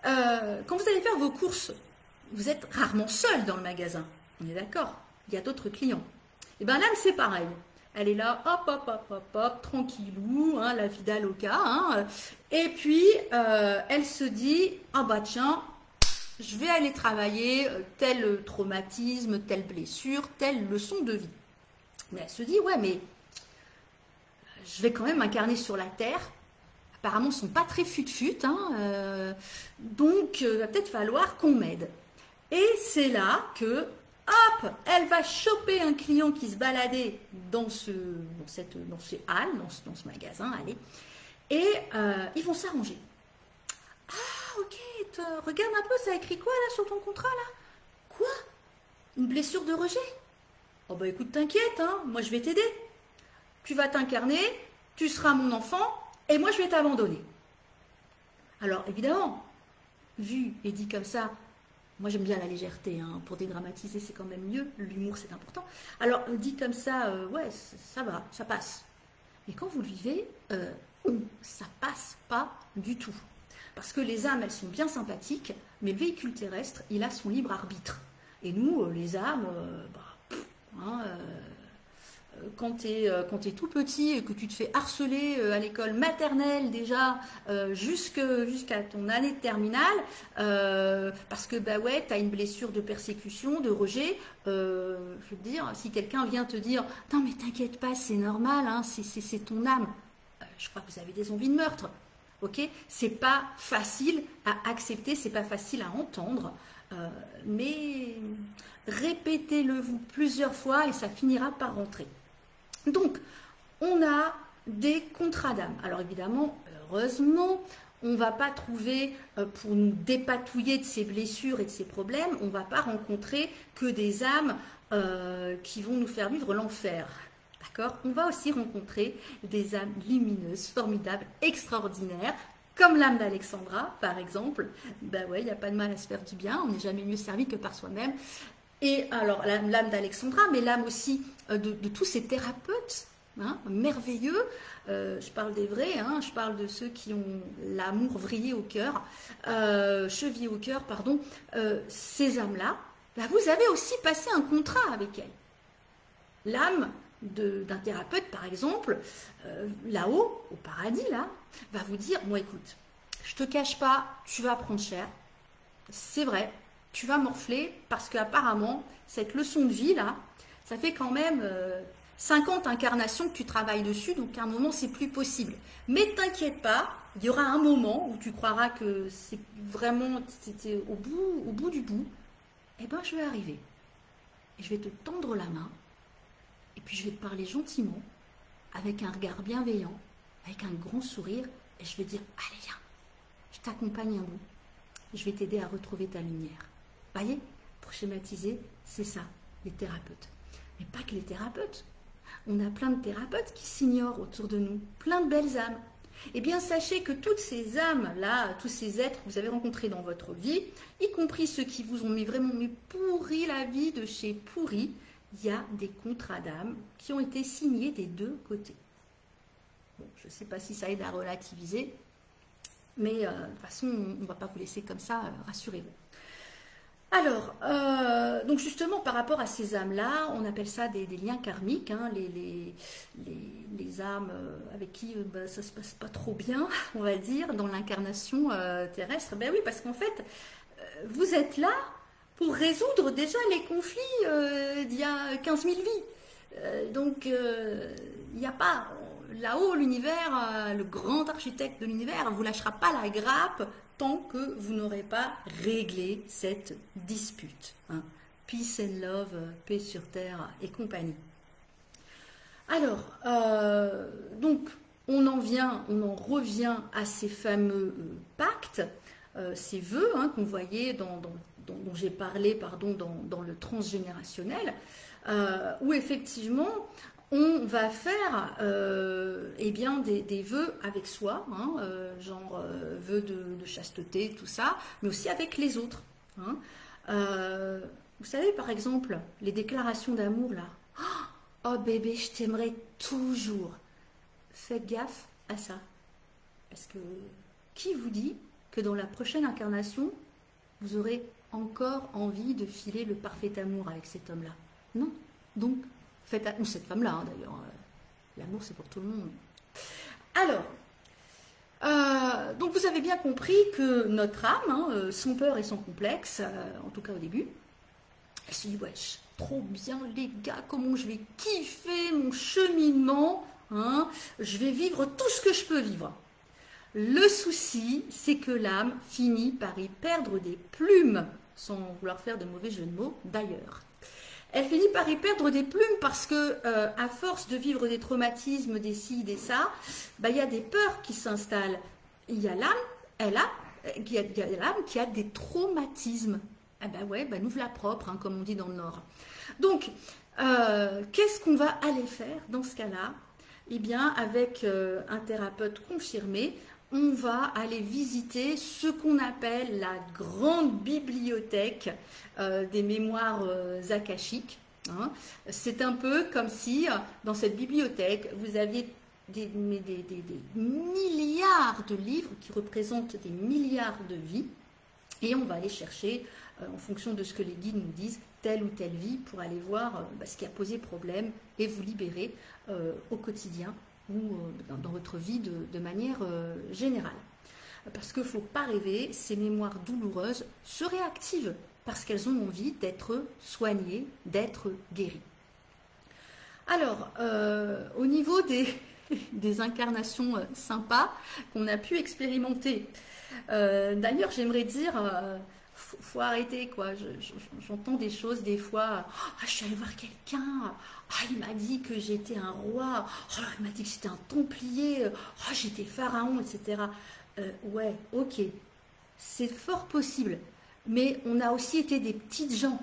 Quand vous allez faire vos courses, vous êtes rarement seul dans le magasin, on est d'accord, il y a d'autres clients. Et bien là, c'est pareil. Elle est là, hop, hop, hop, hop, hop, tranquillou, hein, la vie d'Aloca. Hein, et puis, elle se dit, ah bah tiens, je vais aller travailler tel traumatisme, telle blessure, telle leçon de vie. Mais elle se dit, ouais, mais je vais quand même m'incarner sur la Terre. Apparemment, ils ne sont pas très fut-fut. Hein, donc, il va peut-être falloir qu'on m'aide. Et c'est là que... hop, elle va choper un client qui se baladait dans ces halles, dans ce magasin, allez, et ils vont s'arranger. Ah, ok, regarde un peu, ça écrit quoi là sur ton contrat là? Quoi? Une blessure de rejet? Oh bah écoute, t'inquiète, hein, moi je vais t'aider. Tu vas t'incarner, tu seras mon enfant, et moi je vais t'abandonner. Alors évidemment, vu et dit comme ça, moi j'aime bien la légèreté, hein. Pour dédramatiser c'est quand même mieux, l'humour c'est important. Alors dit comme ça, ouais ça va, ça passe. Mais quand vous le vivez, ça passe pas du tout. Parce que les âmes elles sont bien sympathiques, mais le véhicule terrestre il a son libre arbitre. Et nous les âmes, quand tu es tout petit et que tu te fais harceler à l'école maternelle déjà jusqu'à ton année de terminale parce que bah ouais, tu as une blessure de persécution, de rejet, je veux dire, si quelqu'un vient te dire non mais t'inquiète pas, c'est normal, hein, c'est ton âme, je crois que vous avez des envies de meurtre. Ok, c'est pas facile à accepter, c'est pas facile à entendre, mais répétez-le vous plusieurs fois et ça finira par rentrer. Donc, on a des contrats d'âme. Alors évidemment, heureusement, on ne va pas trouver, pour nous dépatouiller de ces blessures et de ces problèmes, on ne va pas rencontrer que des âmes qui vont nous faire vivre l'enfer. D'accord? On va aussi rencontrer des âmes lumineuses, formidables, extraordinaires, comme l'âme d'Alexandra, par exemple. Ben ouais, il n'y a pas de mal à se faire du bien, on n'est jamais mieux servi que par soi-même. Et alors, l'âme d'Alexandra, mais l'âme aussi de tous ces thérapeutes hein, merveilleux. Je parle des vrais, hein, je parle de ceux qui ont l'amour vrillé au cœur, chevillé au cœur, pardon. Ces âmes-là, bah, vous avez aussi passé un contrat avec elles. L'âme d'un thérapeute, par exemple, là-haut, au paradis, là, va vous dire, bon écoute, je te cache pas, tu vas prendre cher, c'est vrai, tu vas morfler parce qu'apparemment, cette leçon de vie, là, ça fait quand même 50 incarnations que tu travailles dessus, donc à un moment, c'est plus possible. Mais t'inquiète pas, il y aura un moment où tu croiras que c'est vraiment, c'était au bout du bout, eh ben, je vais arriver. Et je vais te tendre la main, et puis je vais te parler gentiment, avec un regard bienveillant, avec un grand sourire, et je vais dire, allez viens, je t'accompagne un bout, je vais t'aider à retrouver ta lumière. Voyez, pour schématiser, c'est ça, les thérapeutes. Mais pas que les thérapeutes. On a plein de thérapeutes qui s'ignorent autour de nous, plein de belles âmes. Eh bien, sachez que toutes ces âmes-là, tous ces êtres que vous avez rencontrés dans votre vie, y compris ceux qui vous ont vraiment pourri la vie de chez pourri, il y a des contrats d'âme qui ont été signés des deux côtés. Bon, je ne sais pas si ça aide à relativiser. Mais de toute façon, on ne va pas vous laisser comme ça, rassurez-vous. Alors, donc justement, par rapport à ces âmes-là, on appelle ça des liens karmiques, hein, les âmes avec qui bah, ça se passe pas trop bien, on va dire, dans l'incarnation terrestre. Ben oui, parce qu'en fait, vous êtes là pour résoudre déjà les conflits d'il y a 15 000 vies. Donc, il n'y a pas... Là-haut, l'univers, le grand architecte de l'univers, ne vous lâchera pas la grappe tant que vous n'aurez pas réglé cette dispute. Hein. Peace and love, paix sur terre et compagnie. Alors, donc, on en revient à ces fameux pactes, ces vœux hein, qu'on voyait dont j'ai parlé pardon, dans le transgénérationnel, où effectivement on va faire eh bien des vœux avec soi, hein, genre vœux de chasteté, tout ça, mais aussi avec les autres. Hein. Vous savez, par exemple, les déclarations d'amour, là. Oh bébé, je t'aimerai toujours. Faites gaffe à ça. Parce que qui vous dit que dans la prochaine incarnation, vous aurez encore envie de filer le parfait amour avec cet homme-là? Non. Donc, ou cette femme-là, hein, d'ailleurs. L'amour, c'est pour tout le monde. Alors, donc vous avez bien compris que notre âme, hein, sans peur et sans complexe, en tout cas au début, elle se dit, wesh, trop bien les gars, comment je vais kiffer mon cheminement, hein, je vais vivre tout ce que je peux vivre. Le souci, c'est que l'âme finit par y perdre des plumes, sans vouloir faire de mauvais jeu de mots d'ailleurs. Elle finit par y perdre des plumes parce que, à force de vivre des traumatismes, des ci, des ça, bah, y a des peurs qui s'installent. Il y a l'âme, il y a l'âme qui a des traumatismes. Eh ben ouais, ben nous voilà propres, hein, comme on dit dans le Nord. Donc, qu'est-ce qu'on va aller faire dans ce cas-là? Eh bien, avec un thérapeute confirmé, on va aller visiter ce qu'on appelle la grande bibliothèque des mémoires akashiques. Hein. C'est un peu comme si, dans cette bibliothèque, vous aviez des milliards de livres qui représentent des milliards de vies. Et on va aller chercher, en fonction de ce que les guides nous disent, telle ou telle vie pour aller voir ce qui a posé problème et vous libérer au quotidien ou dans votre vie de manière générale. Parce qu'il ne faut pas rêver, ces mémoires douloureuses se réactivent parce qu'elles ont envie d'être soignées, d'être guéries. Alors, au niveau des incarnations sympas qu'on a pu expérimenter, d'ailleurs j'aimerais dire, faut arrêter quoi, j'entends des choses des fois, je suis allée voir quelqu'un, il m'a dit que j'étais un roi, il m'a dit que j'étais un templier, j'étais pharaon, etc. Ouais, ok, c'est fort possible, mais on a aussi été des petites gens,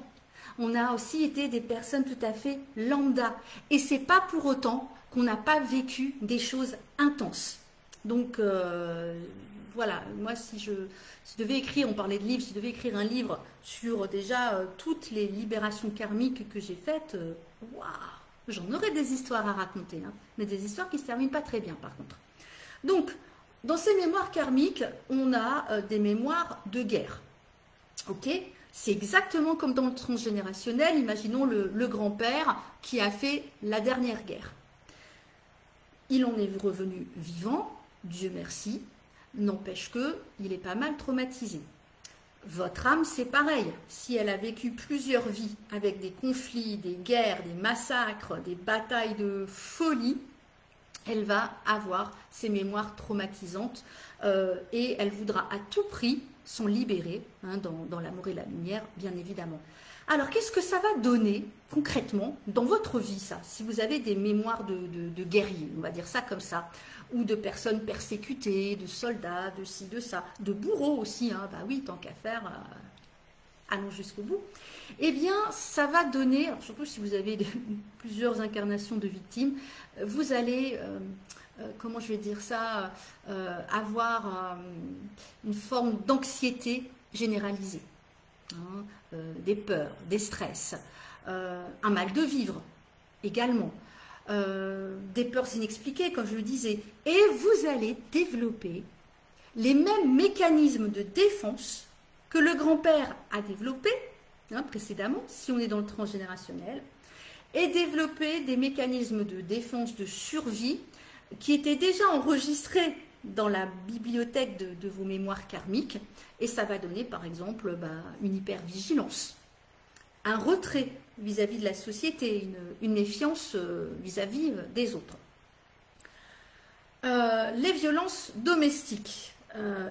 on a aussi été des personnes tout à fait lambda, et c'est pas pour autant qu'on n'a pas vécu des choses intenses. Donc voilà, moi si je devais écrire, on parlait de livres, si je devais écrire un livre sur déjà toutes les libérations karmiques que j'ai faites, waouh, j'en aurais des histoires à raconter, hein, mais des histoires qui ne se terminent pas très bien par contre. Donc, dans ces mémoires karmiques, on a des mémoires de guerre. Ok, c'est exactement comme dans le transgénérationnel, imaginons le grand-père qui a fait la dernière guerre. Il en est revenu vivant, Dieu merci, n'empêche qu'il est pas mal traumatisé. Votre âme, c'est pareil. Si elle a vécu plusieurs vies avec des conflits, des guerres, des massacres, des batailles de folie, elle va avoir ces mémoires traumatisantes et elle voudra à tout prix s'en libérer, hein, dans l'amour et la lumière, bien évidemment. Alors, qu'est-ce que ça va donner concrètement dans votre vie, ça? Si vous avez des mémoires de guerriers, on va dire ça comme ça, ou de personnes persécutées, de soldats, de ci, de ça, de bourreaux aussi, hein, bah oui, tant qu'à faire, allons jusqu'au bout. Eh bien, ça va donner, alors surtout si vous avez plusieurs incarnations de victimes, vous allez, comment je vais dire ça, avoir une forme d'anxiété généralisée. Hein, des peurs, des stress, un mal de vivre également, des peurs inexpliquées comme je le disais, et vous allez développer les mêmes mécanismes de défense que le grand-père a développés précédemment, si on est dans le transgénérationnel, et développer des mécanismes de défense, de survie, qui étaient déjà enregistrés dans la bibliothèque de vos mémoires karmiques, et ça va donner par exemple une hypervigilance, un retrait vis-à-vis de la société, une méfiance vis-à-vis des autres. Les violences domestiques,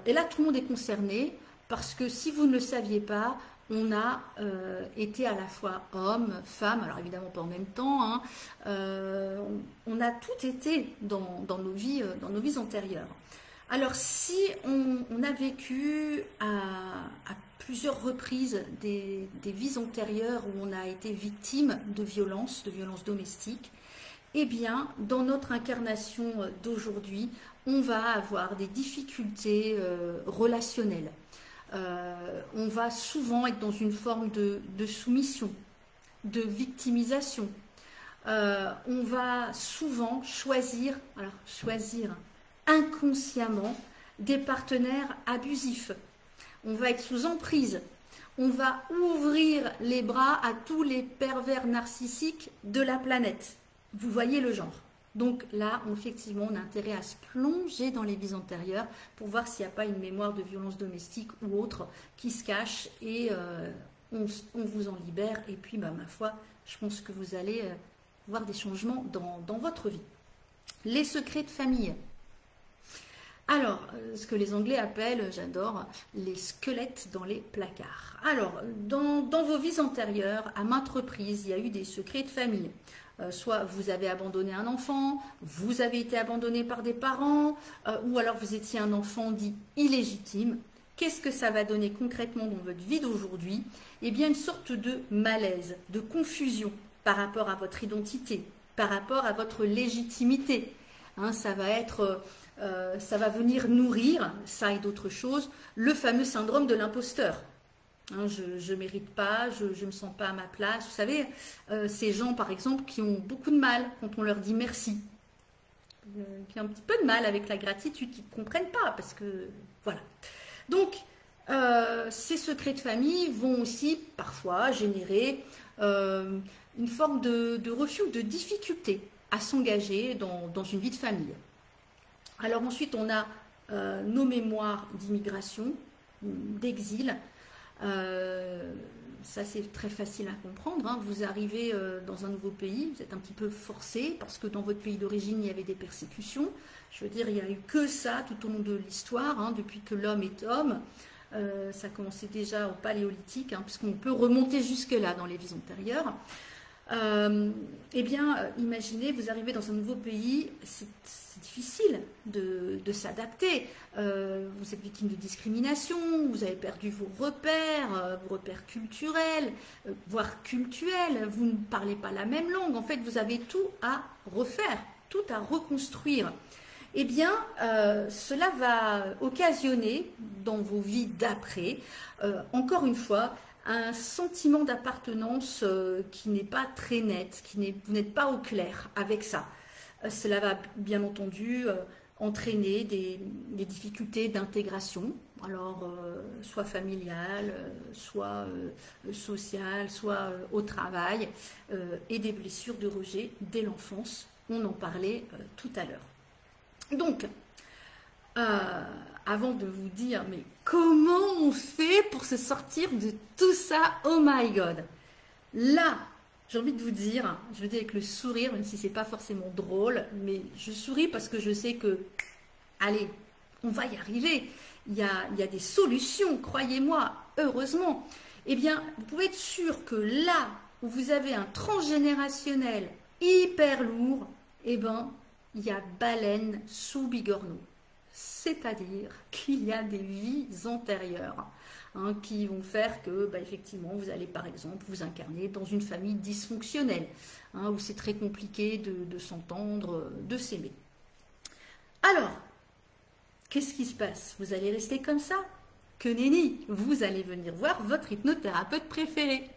et là tout le monde est concerné, parce que si vous ne le saviez pas, on a été à la fois homme, femme, alors évidemment pas en même temps, on a tout été dans nos vies antérieures. Alors si on a vécu à plusieurs reprises des vies antérieures où on a été victime de violences domestiques, eh bien dans notre incarnation d'aujourd'hui, on va avoir des difficultés relationnelles. On va souvent être dans une forme de soumission, de victimisation. On va souvent choisir inconsciemment des partenaires abusifs. On va être sous emprise. On va ouvrir les bras à tous les pervers narcissiques de la planète. Vous voyez le genre. Donc là, effectivement, on a intérêt à se plonger dans les vies antérieures pour voir s'il n'y a pas une mémoire de violence domestique ou autre qui se cache et on vous en libère. Et puis, ma foi, je pense que vous allez voir des changements dans votre vie. Les secrets de famille. Alors, ce que les Anglais appellent, j'adore, les squelettes dans les placards. Alors, dans vos vies antérieures, à maintes reprises, il y a eu des secrets de famille. Soit vous avez abandonné un enfant, vous avez été abandonné par des parents, ou alors vous étiez un enfant dit illégitime. Qu'est-ce que ça va donner concrètement dans votre vie d'aujourd'hui? Eh bien, une sorte de malaise, de confusion par rapport à votre identité, par rapport à votre légitimité. Ça va venir nourrir, ça et d'autres choses, le fameux syndrome de l'imposteur. Je ne mérite pas, je ne me sens pas à ma place. Vous savez, ces gens, par exemple, qui ont beaucoup de mal quand on leur dit merci, qui ont un petit peu de mal avec la gratitude, qui ne comprennent pas, parce que, voilà. Donc, ces secrets de famille vont aussi, parfois, générer une forme de refus, de difficulté à s'engager dans une vie de famille. Alors ensuite, on a nos mémoires d'immigration, d'exil. Ça c'est très facile à comprendre, vous arrivez dans un nouveau pays, vous êtes un petit peu forcé parce que dans votre pays d'origine il y avait des persécutions. Je veux dire, il n'y a eu que ça tout au long de l'histoire, depuis que l'homme est homme. Ça a commencé déjà au paléolithique, puisqu'on peut remonter jusque là dans les vies antérieures. Eh bien, imaginez, vous arrivez dans un nouveau pays, c'est difficile de s'adapter. Vous êtes victime de discrimination, vous avez perdu vos repères culturels, voire cultuels, vous ne parlez pas la même langue. En fait, vous avez tout à refaire, tout à reconstruire. Eh bien, cela va occasionner dans vos vies d'après, encore une fois, un sentiment d'appartenance qui n'est pas très net, vous n'êtes pas au clair avec ça. Cela va bien entendu entraîner des difficultés d'intégration, alors soit familiale, soit sociale, soit au travail, et des blessures de rejet dès l'enfance. On en parlait tout à l'heure. Donc, avant de vous dire, mais comment on fait pour se sortir de tout ça? Oh my God! Là, j'ai envie de vous dire, je le dis avec le sourire, même si c'est pas forcément drôle, mais je souris parce que je sais que, allez, on va y arriver. Il y a des solutions, croyez-moi, heureusement. Eh bien, vous pouvez être sûr que là où vous avez un transgénérationnel hyper lourd, eh ben, il y a baleine sous bigorneau. C'est-à-dire qu'il y a des vies antérieures qui vont faire que, effectivement, vous allez par exemple vous incarner dans une famille dysfonctionnelle, où c'est très compliqué de s'entendre, de s'aimer. Alors, qu'est-ce qui se passe? Vous allez rester comme ça? Que nenni! Vous allez venir voir votre hypnothérapeute préféré.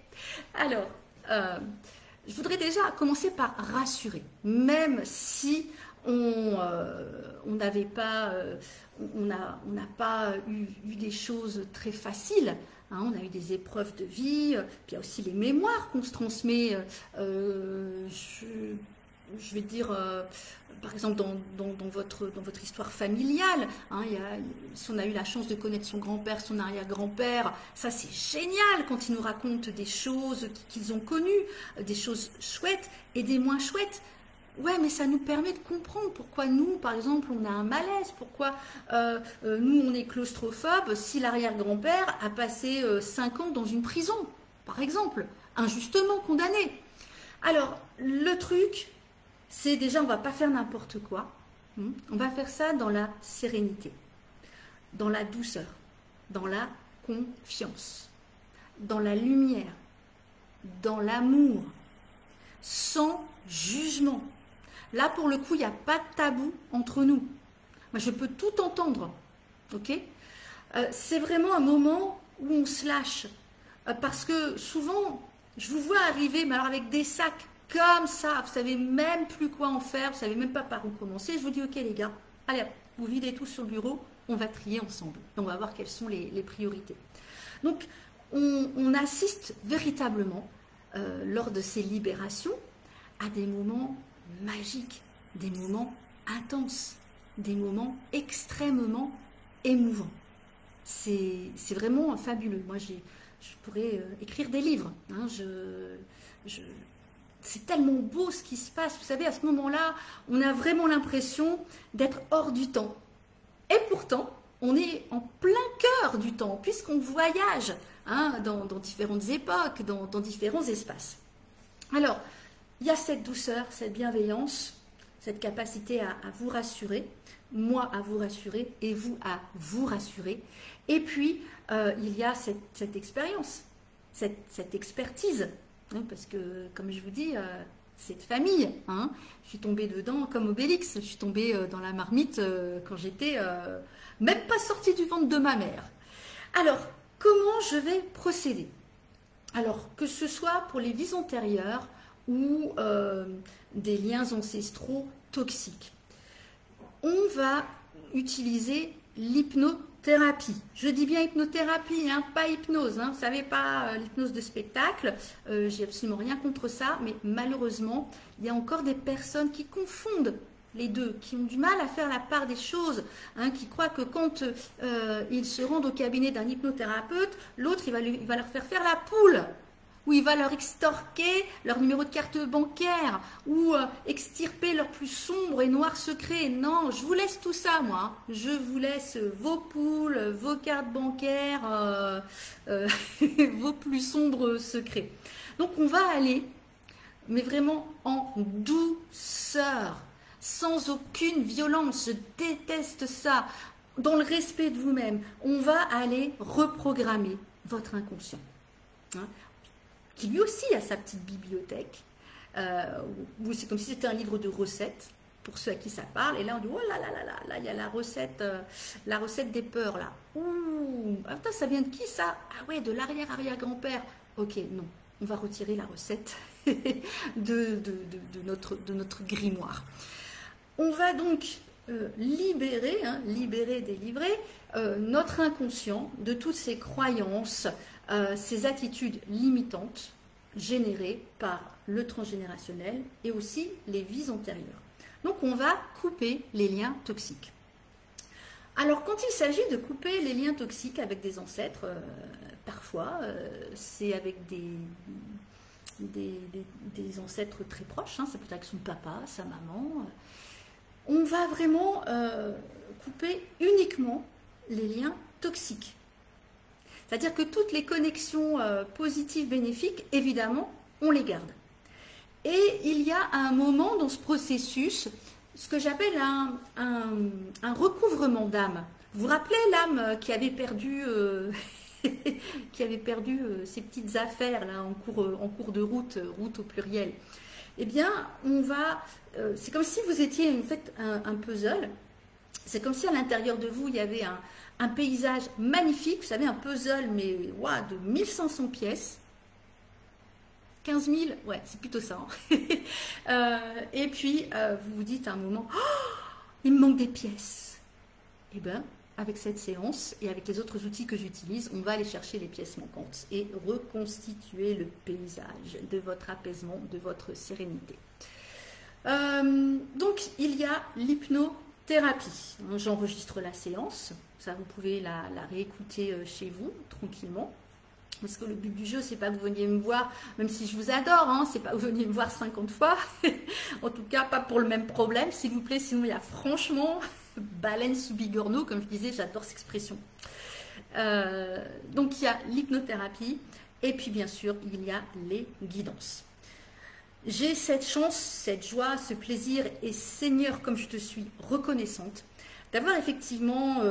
Alors, je voudrais déjà commencer par rassurer, même si on n'avait pas, on n'a pas eu des choses très faciles. Hein, on a eu des épreuves de vie, puis il y a aussi les mémoires qu'on se transmet. Je vais dire, par exemple, dans votre histoire familiale, hein, si on a eu la chance de connaître son grand-père, son arrière-grand-père, ça c'est génial quand ils nous racontent des choses qu'ils ont connues, des choses chouettes et des moins chouettes. Ouais, mais ça nous permet de comprendre pourquoi nous, par exemple, on a un malaise, pourquoi nous, on est claustrophobe si l'arrière-grand-père a passé 5 ans dans une prison, par exemple, injustement condamné. Alors, le truc, c'est déjà, on ne va pas faire n'importe quoi. On va faire ça dans la sérénité, dans la douceur, dans la confiance, dans la lumière, dans l'amour, sans jugement. Là, pour le coup, il n'y a pas de tabou entre nous. Moi, je peux tout entendre. Ok ? C'est vraiment un moment où on se lâche. Parce que souvent, je vous vois arriver, mais alors avec des sacs comme ça, vous savez même plus quoi en faire, vous savez même pas par où commencer. Je vous dis, ok les gars, allez, vous videz tout sur le bureau, on va trier ensemble. On va voir quelles sont les priorités. Donc, on assiste véritablement, lors de ces libérations, à des moments magiques, des moments intenses, des moments extrêmement émouvants. C'est vraiment fabuleux. Moi, je pourrais écrire des livres. Hein, c'est tellement beau ce qui se passe. Vous savez, à ce moment-là, on a vraiment l'impression d'être hors du temps. Et pourtant, on est en plein cœur du temps, puisqu'on voyage hein, dans différentes époques, dans différents espaces. Alors, il y a cette douceur, cette bienveillance, cette capacité à vous rassurer, moi à vous rassurer et vous à vous rassurer. Et puis, il y a cette expérience, cette expertise. Parce que, comme je vous dis, c'est de famille. Hein. Je suis tombée dedans comme Obélix. Je suis tombée dans la marmite quand j'étais même pas sortie du ventre de ma mère. Alors, comment je vais procéder? Alors, que ce soit pour les vies antérieures ou des liens ancestraux toxiques, on va utiliser l'hypnothérapie. Je dis bien hypnothérapie, hein, pas hypnose. Hein, vous savez, pas l'hypnose de spectacle. J'ai absolument rien contre ça, mais malheureusement, il y a encore des personnes qui confondent les deux, qui ont du mal à faire la part des choses, hein, qui croient que quand ils se rendent au cabinet d'un hypnothérapeute, l'autre, il va leur faire la poule. Où il va leur extorquer leur numéro de carte bancaire ou extirper leurs plus sombres et noirs secrets. Non, je vous laisse tout ça, moi. Je vous laisse vos poules, vos cartes bancaires, vos plus sombres secrets. Donc, on va aller, mais vraiment en douceur, sans aucune violence. Je déteste ça. Dans le respect de vous-même, on va aller reprogrammer votre inconscient. Hein, qui lui aussi a sa petite bibliothèque, où c'est comme si c'était un livre de recettes, pour ceux à qui ça parle, et là on dit, oh là là là là, là il y a la recette des peurs, là. Ouh, attends, ça vient de qui ça? Ah ouais, de l'arrière-arrière-grand-père. Ok, non, on va retirer la recette de notre grimoire. On va donc libérer, délivrer notre inconscient de toutes ces croyances, ces attitudes limitantes générées par le transgénérationnel et aussi les vies antérieures. Donc on va couper les liens toxiques. Alors quand il s'agit de couper les liens toxiques avec des ancêtres, parfois c'est avec des ancêtres très proches, hein, ça peut être avec son papa, sa maman. On va vraiment couper uniquement les liens toxiques. C'est-à-dire que toutes les connexions positives, bénéfiques, évidemment, on les garde. Et il y a un moment dans ce processus, ce que j'appelle un recouvrement d'âme. Vous vous rappelez l'âme qui avait perdu, ses petites affaires là, en cours de route au pluriel. Eh bien, c'est comme si vous étiez en fait un puzzle. C'est comme si à l'intérieur de vous, il y avait un paysage magnifique, vous savez, un puzzle, mais wow, de 1500 pièces. 15 000, ouais, c'est plutôt ça. Hein. Et puis, vous vous dites à un moment, oh, il me manque des pièces. Eh bien, avec cette séance et avec les autres outils que j'utilise, on va aller chercher les pièces manquantes et reconstituer le paysage de votre apaisement, de votre sérénité. Donc, il y a l'hypnothérapie. J'enregistre la séance. Ça, vous pouvez la réécouter chez vous, tranquillement. Parce que le but du jeu, c'est pas que vous veniez me voir, même si je vous adore, hein, c'est pas que vous veniez me voir 50 fois. En tout cas, pas pour le même problème, s'il vous plaît. Sinon, il y a franchement baleine sous bigorneau, comme je disais, j'adore cette expression. Donc, il y a l'hypnothérapie. Et puis, bien sûr, il y a les guidances. J'ai cette chance, cette joie, ce plaisir, et Seigneur, comme je te suis reconnaissante, d'avoir effectivement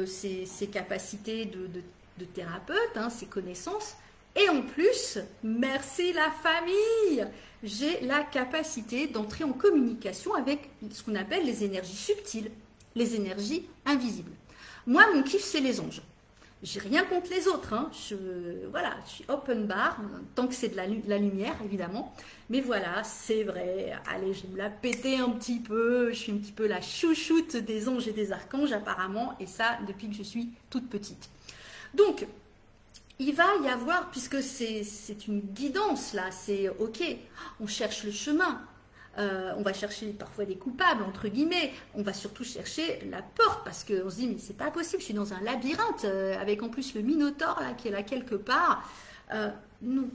ces capacités de thérapeute, hein, ces connaissances, et en plus, merci la famille, j'ai la capacité d'entrer en communication avec ce qu'on appelle les énergies subtiles, les énergies invisibles. Moi, mon kiff, c'est les anges. J'ai rien contre les autres, hein. Voilà, je suis open bar, tant que c'est de la lumière, évidemment. Mais voilà, c'est vrai, allez, je vais me la péter un petit peu, je suis un petit peu la chouchoute des anges et des archanges, apparemment, et ça, depuis que je suis toute petite. Donc, il va y avoir, puisque c'est une guidance, là, c'est ok, on cherche le chemin. On va chercher parfois des coupables, entre guillemets. On va surtout chercher la porte parce qu'on se dit, mais c'est pas possible, je suis dans un labyrinthe avec en plus le Minotaure là, qui est là quelque part. Non,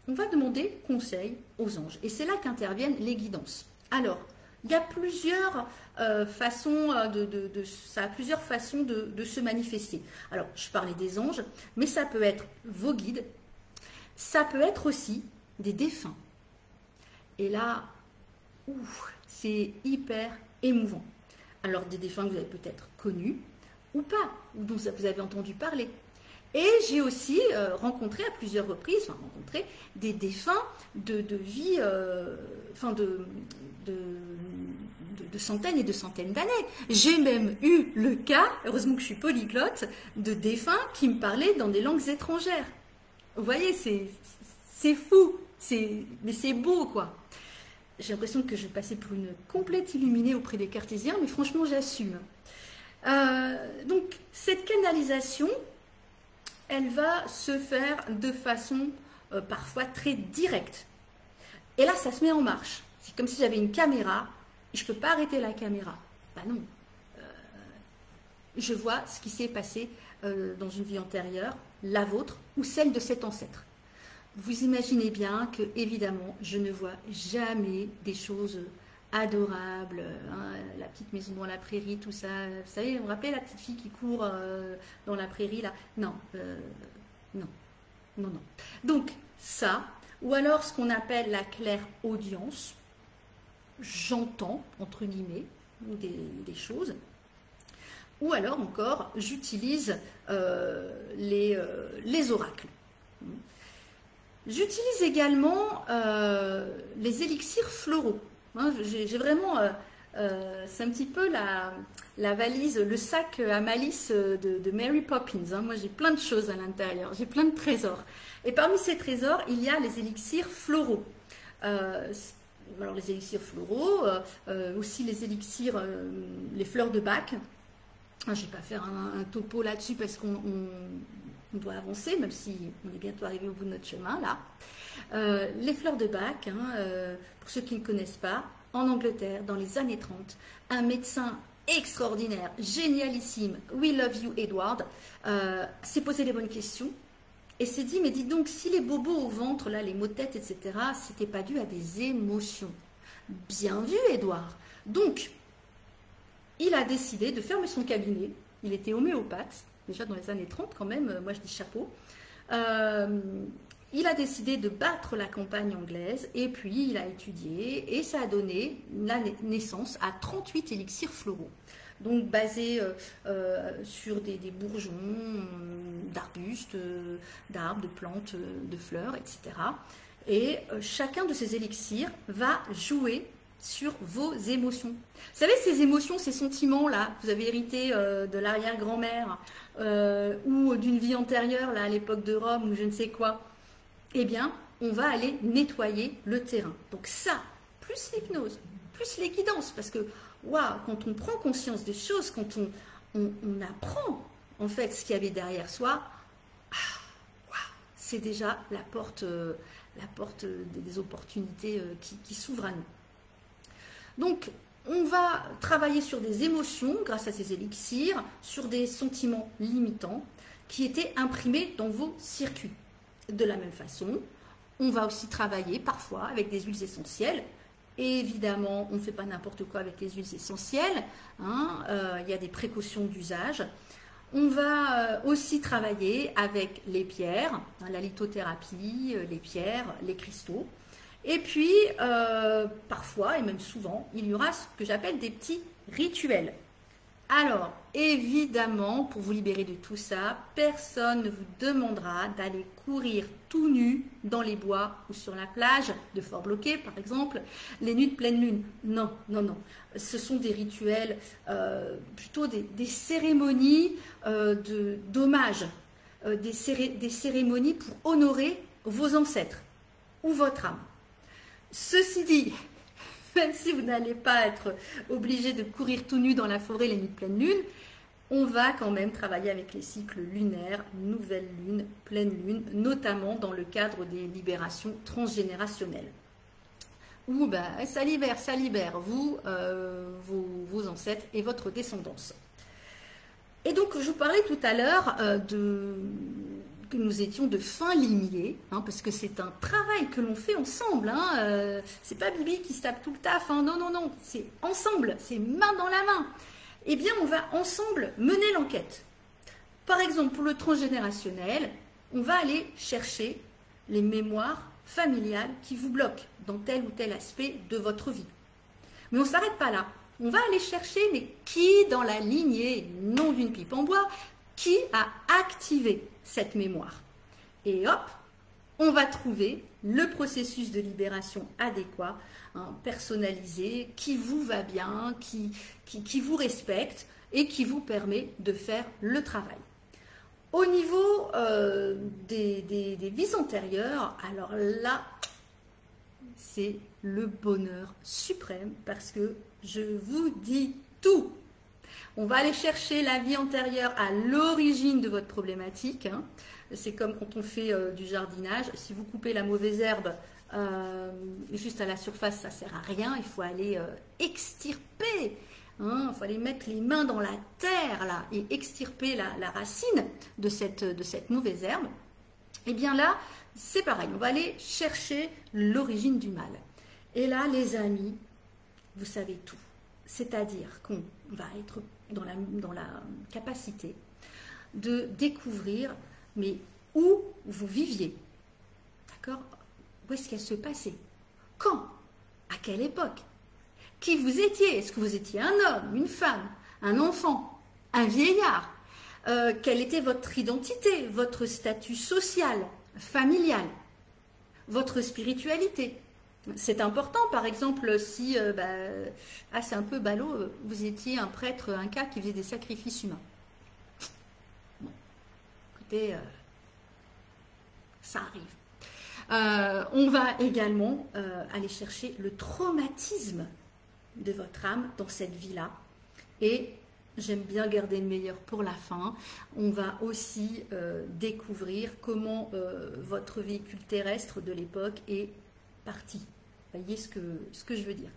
on va demander conseil aux anges. Et c'est là qu'interviennent les guidances. Alors, il y a plusieurs façons ça a plusieurs façons de se manifester. Alors, je parlais des anges, mais ça peut être vos guides, ça peut être aussi des défunts. Et là, c'est hyper émouvant. Alors, des défunts que vous avez peut-être connus ou pas, ou dont vous avez entendu parler. Et j'ai aussi rencontré à plusieurs reprises, des défunts de vie, de centaines et de centaines d'années. J'ai même eu le cas, heureusement que je suis polyglotte, de défunts qui me parlaient dans des langues étrangères. Vous voyez, c'est fou, mais c'est beau, quoi. J'ai l'impression que je vais passer pour une complète illuminée auprès des cartésiens, mais franchement, j'assume. Donc, cette canalisation, elle va se faire de façon parfois très directe. Et là, ça se met en marche. C'est comme si j'avais une caméra et je ne peux pas arrêter la caméra. Ben non. Je vois ce qui s'est passé dans une vie antérieure, la vôtre ou celle de cet ancêtre. Vous imaginez bien que, évidemment, je ne vois jamais des choses adorables, hein, la petite maison dans la prairie, tout ça. Vous savez, vous vous rappelez la petite fille qui court dans la prairie, là? Non, non, non, non. Donc, ça, ou alors ce qu'on appelle la clairaudience, j'entends, entre guillemets, des choses. Ou alors encore, j'utilise les oracles. J'utilise également les élixirs floraux. Hein, j'ai vraiment, c'est un petit peu la valise, le sac à malice de Mary Poppins. Hein. Moi, j'ai plein de choses à l'intérieur, j'ai plein de trésors. Et parmi ces trésors, il y a les élixirs floraux. Alors, les élixirs floraux, aussi les élixirs, les fleurs de Bach. Je ne vais pas faire un topo là-dessus parce qu'on doit avancer, même si on est bientôt arrivé au bout de notre chemin, là. Les fleurs de Bach, hein, pour ceux qui ne connaissent pas, en Angleterre, dans les années 30, un médecin extraordinaire, génialissime, We Love You Edward, s'est posé les bonnes questions et s'est dit, mais dites donc, si les bobos au ventre, là, les maux de tête, etc., c'était pas dû à des émotions. Bien vu, Edward. Donc, il a décidé de fermer son cabinet. Il était homéopathe, déjà dans les années 30 quand même, moi je dis chapeau. Il a décidé de battre la campagne anglaise et puis il a étudié et ça a donné la naissance à 38 élixirs floraux. Donc basés sur des bourgeons d'arbustes, d'arbres, de plantes, de fleurs, etc. Et chacun de ces élixirs va jouer sur vos émotions. Vous savez, ces émotions, ces sentiments-là, que vous avez hérités de l'arrière-grand-mère ou d'une vie antérieure, là, à l'époque de Rome, ou je ne sais quoi, eh bien, on va aller nettoyer le terrain. Donc ça, plus l'hypnose, plus les guidances, parce que waouh, quand on prend conscience des choses, quand on apprend en fait ce qu'il y avait derrière soi, waouh, c'est déjà la porte des opportunités qui s'ouvrent à nous. Donc, on va travailler sur des émotions grâce à ces élixirs, sur des sentiments limitants qui étaient imprimés dans vos circuits. De la même façon, on va aussi travailler parfois avec des huiles essentielles. Et évidemment, on ne fait pas n'importe quoi avec les huiles essentielles. Il y a des précautions d'usage. On va aussi travailler avec les pierres, la lithothérapie, les pierres, les cristaux. Et puis, parfois, et même souvent, il y aura ce que j'appelle des petits rituels. Alors, évidemment, pour vous libérer de tout ça, personne ne vous demandera d'aller courir tout nu dans les bois ou sur la plage de Fort-Bloquet, par exemple, les nuits de pleine lune. Non, non, non. Ce sont des rituels, plutôt des cérémonies d'hommage, des cérémonies pour honorer vos ancêtres ou votre âme. Ceci dit, même si vous n'allez pas être obligé de courir tout nu dans la forêt les nuits de pleine lune, on va quand même travailler avec les cycles lunaires, nouvelle lune, pleine lune, notamment dans le cadre des libérations transgénérationnelles. Où ça libère vous, vos ancêtres et votre descendance. Et donc, je vous parlais tout à l'heure que nous étions de fins limiers, parce que c'est un travail que l'on fait ensemble. C'est pas Bibi qui se tape tout le taf. Non, non, non. C'est ensemble, c'est main dans la main. Eh bien, on va ensemble mener l'enquête. Par exemple, pour le transgénérationnel, on va aller chercher les mémoires familiales qui vous bloquent dans tel ou tel aspect de votre vie. Mais on ne s'arrête pas là. On va aller chercher, mais qui dans la lignée, non d'une pipe en bois, qui a activé cette mémoire. Et hop, on va trouver le processus de libération adéquat, personnalisé, qui vous va bien, qui vous respecte et qui vous permet de faire le travail. Au niveau des vies antérieures, alors là, c'est le bonheur suprême parce que je vous dis tout. On va aller chercher la vie antérieure à l'origine de votre problématique. C'est comme quand on fait du jardinage. Si vous coupez la mauvaise herbe juste à la surface, ça ne sert à rien. Il faut aller extirper. Il faut aller mettre les mains dans la terre là, et extirper la racine de cette mauvaise herbe. Et bien là, c'est pareil. On va aller chercher l'origine du mal. Et là, les amis, vous savez tout. C'est-à-dire qu'on va être dans la capacité de découvrir, mais où vous viviez, d'accord? Où est-ce qu'elle se passait? Quand? À quelle époque? Qui vous étiez? Est-ce que vous étiez un homme, une femme, un enfant, un vieillard? Quelle était votre identité, votre statut social, familial, votre spiritualité? C'est important, par exemple, si, c'est un peu ballot, vous étiez un prêtre inca qui faisait des sacrifices humains. Bon, écoutez, ça arrive. On va également aller chercher le traumatisme de votre âme dans cette vie-là. Et j'aime bien garder le meilleur pour la fin. On va aussi découvrir comment votre véhicule terrestre de l'époque est parti. Vous voyez ce que je veux dire.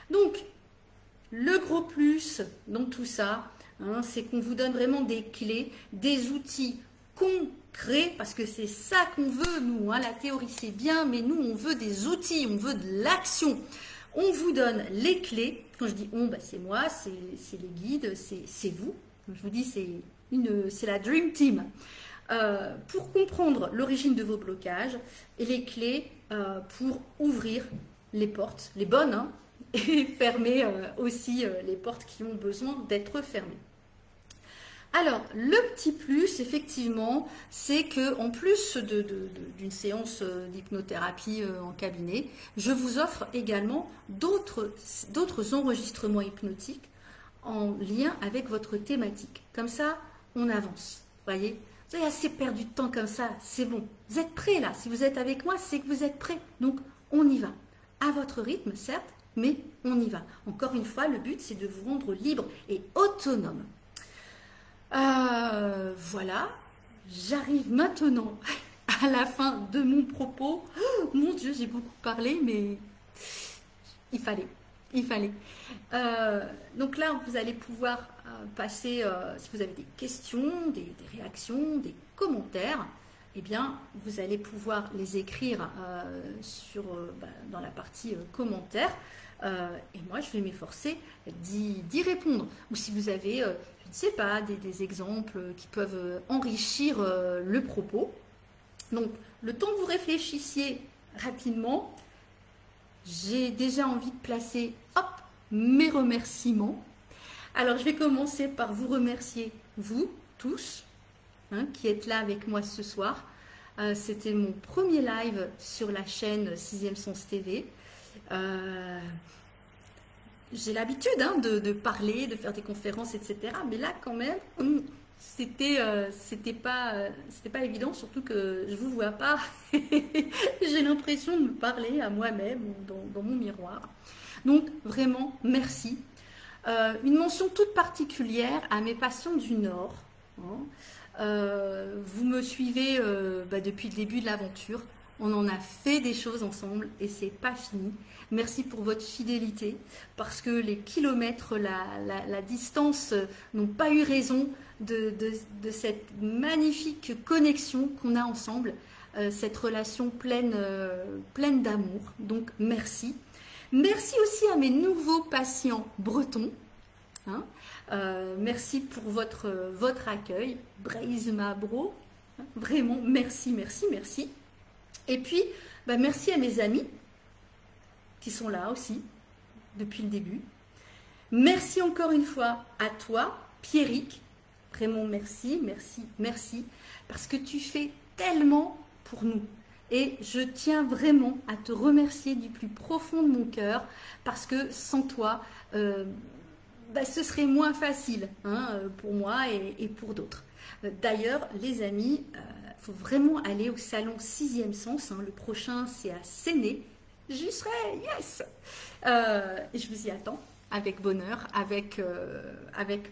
Donc, le gros plus dans tout ça, c'est qu'on vous donne vraiment des clés, des outils concrets, parce que c'est ça qu'on veut, nous. La théorie, c'est bien, mais nous, on veut des outils, on veut de l'action. On vous donne les clés. Quand je dis on, c'est moi, c'est les guides, c'est vous. Je vous dis, c'est la Dream Team. Pour comprendre l'origine de vos blocages et les clés pour ouvrir les portes, les bonnes, et fermer aussi les portes qui ont besoin d'être fermées. Alors, le petit plus, effectivement, c'est qu'en plus d'une séance d'hypnothérapie en cabinet, je vous offre également d'autres enregistrements hypnotiques en lien avec votre thématique. Comme ça, on avance. Voyez, Vous avez assez perdu de temps comme ça, c'est bon. Vous êtes prêts là, si vous êtes avec moi, c'est que vous êtes prêts. Donc on y va. À votre rythme, certes, mais on y va. Encore une fois, le but, c'est de vous rendre libre et autonome. Voilà, j'arrive maintenant à la fin de mon propos. Oh, mon Dieu, j'ai beaucoup parlé, mais il fallait. Il fallait. Donc là, vous allez pouvoir passer, si vous avez des questions, des réactions, des commentaires, eh bien, vous allez pouvoir les écrire dans la partie commentaires. Et moi, je vais m'efforcer d'y répondre. Ou si vous avez, je ne sais pas, des exemples qui peuvent enrichir le propos. Donc, le temps que vous réfléchissiez rapidement, j'ai déjà envie de placer, hop, mes remerciements. Alors, je vais commencer par vous remercier, vous, tous, qui êtes là avec moi ce soir. C'était mon premier live sur la chaîne 6e Sens TV. J'ai l'habitude de parler, de faire des conférences, etc. Mais là, quand même, c'était pas évident, surtout que je vous vois pas. J'ai l'impression de me parler à moi-même dans mon miroir. Donc, vraiment, merci. Une mention toute particulière à mes patients du Nord. Vous me suivez depuis le début de l'aventure. On en a fait des choses ensemble et c'est pas fini. Merci pour votre fidélité parce que les kilomètres, la distance n'ont pas eu raison de cette magnifique connexion qu'on a ensemble, cette relation pleine d'amour. Donc merci. Merci aussi à mes nouveaux patients bretons. Merci pour votre accueil. Braise ma bro. Vraiment, merci, merci, merci. Et puis, merci à mes amis qui sont là aussi depuis le début. Merci encore une fois à toi, Pierrick. Vraiment merci, merci, merci. Parce que tu fais tellement pour nous. Et je tiens vraiment à te remercier du plus profond de mon cœur. Parce que sans toi, ce serait moins facile pour moi et pour d'autres. D'ailleurs, les amis, faut vraiment aller au salon 6e Sens. Le prochain, c'est à Séné. J'y serai, yes. Et je vous y attends avec bonheur, avec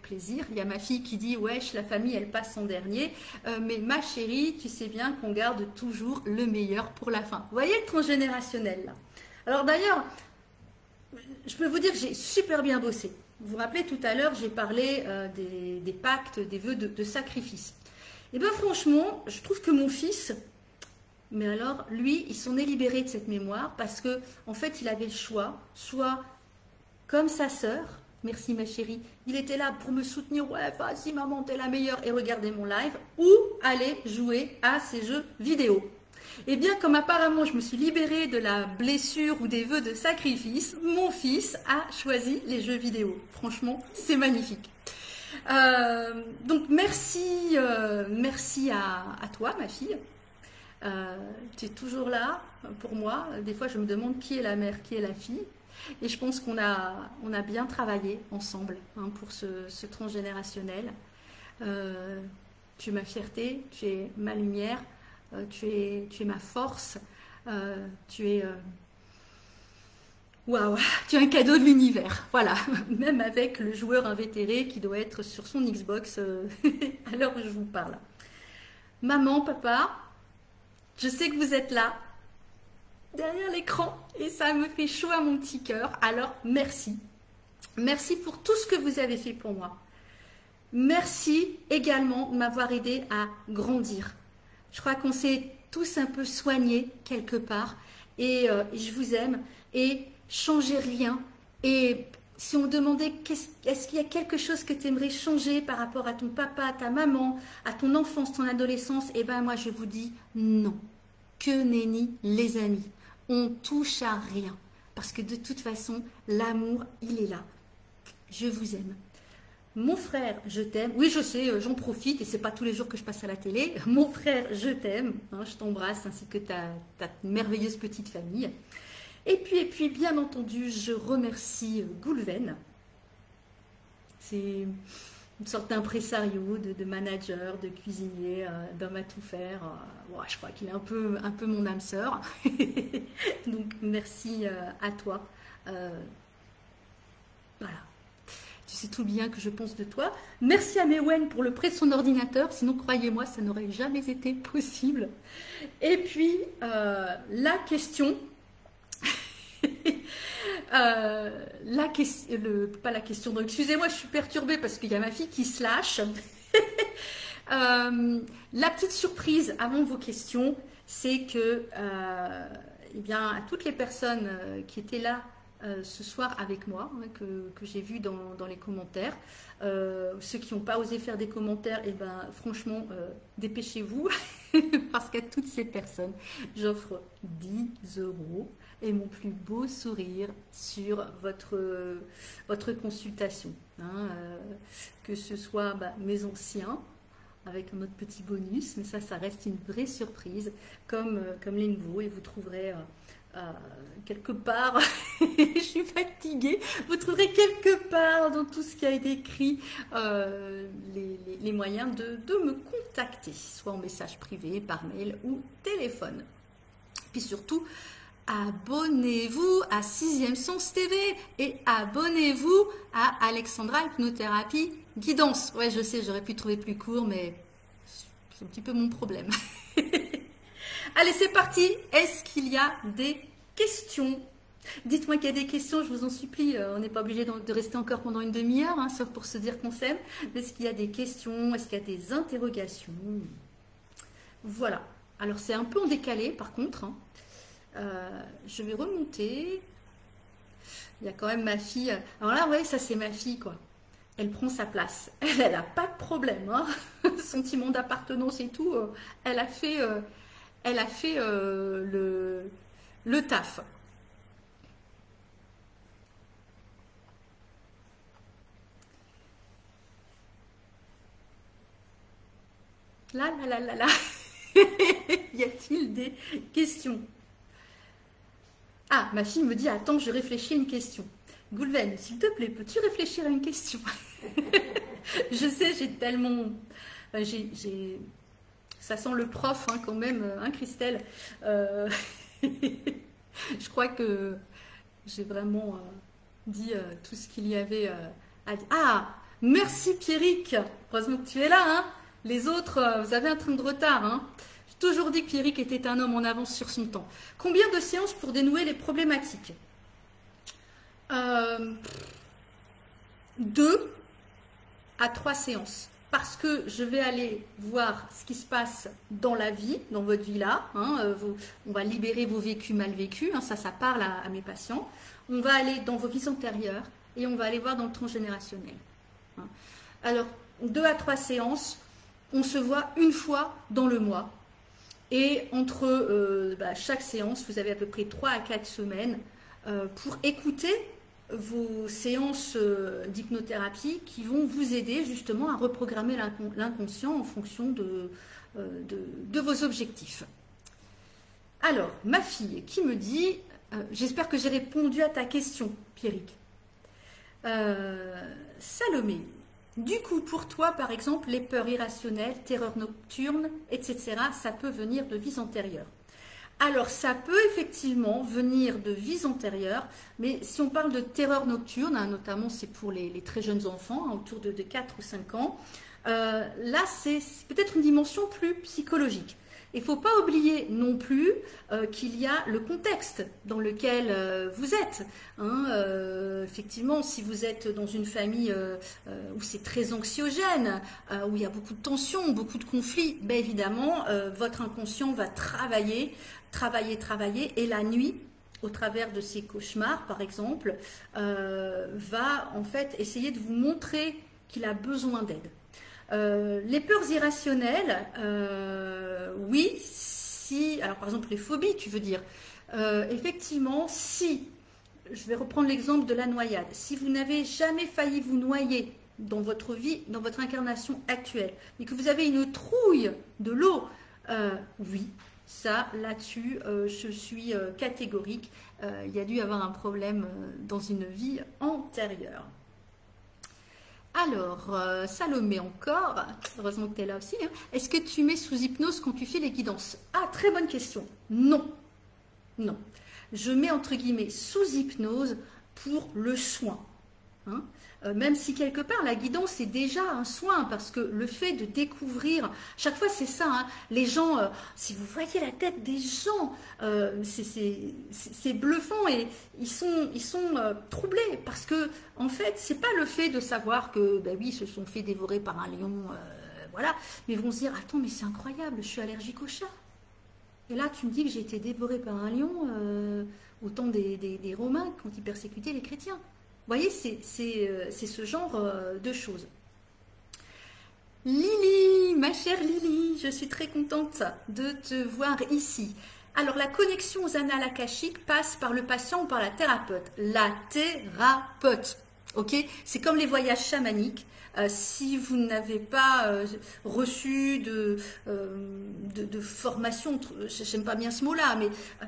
plaisir. Il y a ma fille qui dit, wesh, la famille, elle passe en dernier. Mais ma chérie, tu sais bien qu'on garde toujours le meilleur pour la fin. Vous voyez le transgénérationnel, là. Alors d'ailleurs, je peux vous dire que j'ai super bien bossé. Vous vous rappelez, tout à l'heure, j'ai parlé des pactes, des vœux de sacrifice. Et bien franchement, je trouve que mon fils, mais alors lui, il s'en est libéré de cette mémoire parce que en fait, il avait le choix, soit comme sa sœur, merci ma chérie, il était là pour me soutenir, ouais, vas-y maman, t'es la meilleure et regardez mon live, ou aller jouer à ces jeux vidéo. Et bien comme apparemment je me suis libérée de la blessure ou des vœux de sacrifice, mon fils a choisi les jeux vidéo. Franchement, c'est magnifique. Donc merci à toi ma fille, tu es toujours là pour moi. Des fois je me demande qui est la mère, qui est la fille, et je pense qu'on a bien travaillé ensemble pour ce transgénérationnel. Tu es ma fierté, tu es ma lumière, tu es ma force, tu es waouh, tu es un cadeau de l'univers, voilà, même avec le joueur invétéré qui doit être sur son Xbox à l'heure où je vous parle. Maman, papa, je sais que vous êtes là, derrière l'écran, et ça me fait chaud à mon petit cœur, alors merci. Merci pour tout ce que vous avez fait pour moi. Merci également de m'avoir aidé à grandir. Je crois qu'on s'est tous un peu soignés quelque part, et je vous aime, et changez rien. Et si on demandait est-ce qu'il y a quelque chose que tu aimerais changer par rapport à ton papa, à ta maman, à ton enfance, ton adolescence, eh bien moi je vous dis non. Que nenni les amis. On touche à rien. Parce que de toute façon, l'amour, il est là. Je vous aime. Mon frère, je t'aime. Oui, je sais, j'en profite et c'est pas tous les jours que je passe à la télé. Mon frère, je t'aime. Je t'embrasse ainsi que ta merveilleuse petite famille. Et puis, bien entendu, je remercie Goulven. C'est une sorte d'impresario, de manager, de cuisinier, d'homme à tout faire. Bon, je crois qu'il est un peu mon âme sœur. Donc merci à toi. Voilà. Tu sais tout bien que je pense de toi. Merci à Mewen pour le prêt de son ordinateur. Sinon, croyez-moi, ça n'aurait jamais été possible. Et puis, la question... pas la question, donc excusez-moi, je suis perturbée parce qu'il y a ma fille qui se lâche. La petite surprise avant vos questions, c'est que, eh bien, à toutes les personnes qui étaient là ce soir avec moi, hein, que j'ai vu dans les commentaires, ceux qui n'ont pas osé faire des commentaires, et ben, franchement, dépêchez-vous, parce qu'à toutes ces personnes, j'offre 10 € et mon plus beau sourire sur votre consultation. Hein, que ce soit mes anciens, avec un autre petit bonus, mais ça reste une vraie surprise, comme les nouveaux, et vous trouverez quelque part, je suis fatiguée, vous trouverez quelque part dans tout ce qui a été écrit les moyens de me contacter, soit en message privé, par mail ou téléphone. Puis surtout, abonnez-vous à 6e Sens TV et abonnez-vous à Alexandra Hypnothérapie Guidance. Ouais, je sais, j'aurais pu trouver plus court, mais c'est un petit peu mon problème. Allez, c'est parti. Est-ce qu'il y a des questions? Dites-moi qu'il y a des questions, je vous en supplie. On n'est pas obligé de rester encore pendant une demi-heure, hein, sauf pour se dire qu'on s'aime. Est-ce qu'il y a des questions? Est-ce qu'il y a des interrogations? Voilà. Alors, c'est un peu en décalé, par contre. Hein. Je vais remonter. Il y a quand même ma fille. Alors là, ouais, ça c'est ma fille, quoi. Elle prend sa place. Elle n'a pas de problème. Hein. Sentiment d'appartenance et tout. Elle a fait, le taf. Là. Y a-t-il des questions? Ah, ma fille me dit, attends, je réfléchis à une question. Goulven, s'il te plaît, peux-tu réfléchir à une question? Je sais, j'ai tellement... Ça sent le prof, hein, quand même, hein, Christelle. Je crois que j'ai vraiment dit tout ce qu'il y avait à dire. Ah, merci Pierrick. Heureusement que tu es là. Hein. Les autres, vous avez un train de retard. Hein. J'ai toujours dit que Pierrick était un homme en avance sur son temps. Combien de séances pour dénouer les problématiques? 2 à 3 séances. Parce que je vais aller voir ce qui se passe dans la vie, dans votre vie là. Hein, on va libérer vos vécus mal vécus. Hein, ça parle à mes patients. On va aller dans vos vies antérieures et on va aller voir dans le transgénérationnel. Hein. Alors, 2 à 3 séances. On se voit une fois dans le mois. Et entre chaque séance, vous avez à peu près 3 à 4 semaines pour écouter vos séances d'hypnothérapie qui vont vous aider justement à reprogrammer l'inconscient en fonction de vos objectifs. Alors, ma fille qui me dit, j'espère que j'ai répondu à ta question, Pierrick. Salomé, du coup, pour toi, par exemple, les peurs irrationnelles, terreurs nocturnes, etc., ça peut venir de vies antérieures. Alors, ça peut effectivement venir de vies antérieures, mais si on parle de terreur nocturne, hein, notamment c'est pour les très jeunes enfants, hein, autour de 4 ou 5 ans, là c'est peut-être une dimension plus psychologique. Il ne faut pas oublier non plus qu'il y a le contexte dans lequel vous êtes. Hein, effectivement, si vous êtes dans une famille où c'est très anxiogène, où il y a beaucoup de tensions, beaucoup de conflits, ben évidemment, votre inconscient va travailler, et la nuit, au travers de ces cauchemars, par exemple, va en fait essayer de vous montrer qu'il a besoin d'aide. Les peurs irrationnelles, oui, si, alors par exemple les phobies, tu veux dire, effectivement, si, je vais reprendre l'exemple de la noyade, si vous n'avez jamais failli vous noyer dans votre vie, dans votre incarnation actuelle, et que vous avez une trouille de l'eau, oui, ça, là-dessus, je suis catégorique, il y a dû y avoir un problème dans une vie antérieure. Alors, Salomé encore, heureusement que tu es là aussi, hein. Est-ce que tu mets sous hypnose quand tu fais les guidances? Ah, très bonne question. Non, non. Je mets entre guillemets sous hypnose pour le soin, hein. Même si quelque part la guidance est déjà un soin, parce que le fait de découvrir, chaque fois c'est ça, hein, les gens, si vous voyez la tête des gens, c'est bluffant et ils sont troublés, parce que en fait c'est pas le fait de savoir que ben oui, ils se sont fait dévorer par un lion, voilà, mais ils vont se dire attends, mais c'est incroyable, je suis allergique au chat. Et là, tu me dis que j'ai été dévorée par un lion au temps des Romains quand ils persécutaient les chrétiens. Vous voyez, c'est ce genre de choses. Lily, ma chère Lily, je suis très contente de te voir ici. Alors, la connexion aux annales akashiques passe par le patient ou par la thérapeute. La thérapeute, ok? C'est comme les voyages chamaniques. Si vous n'avez pas reçu de formation, j'aime pas bien ce mot-là, mais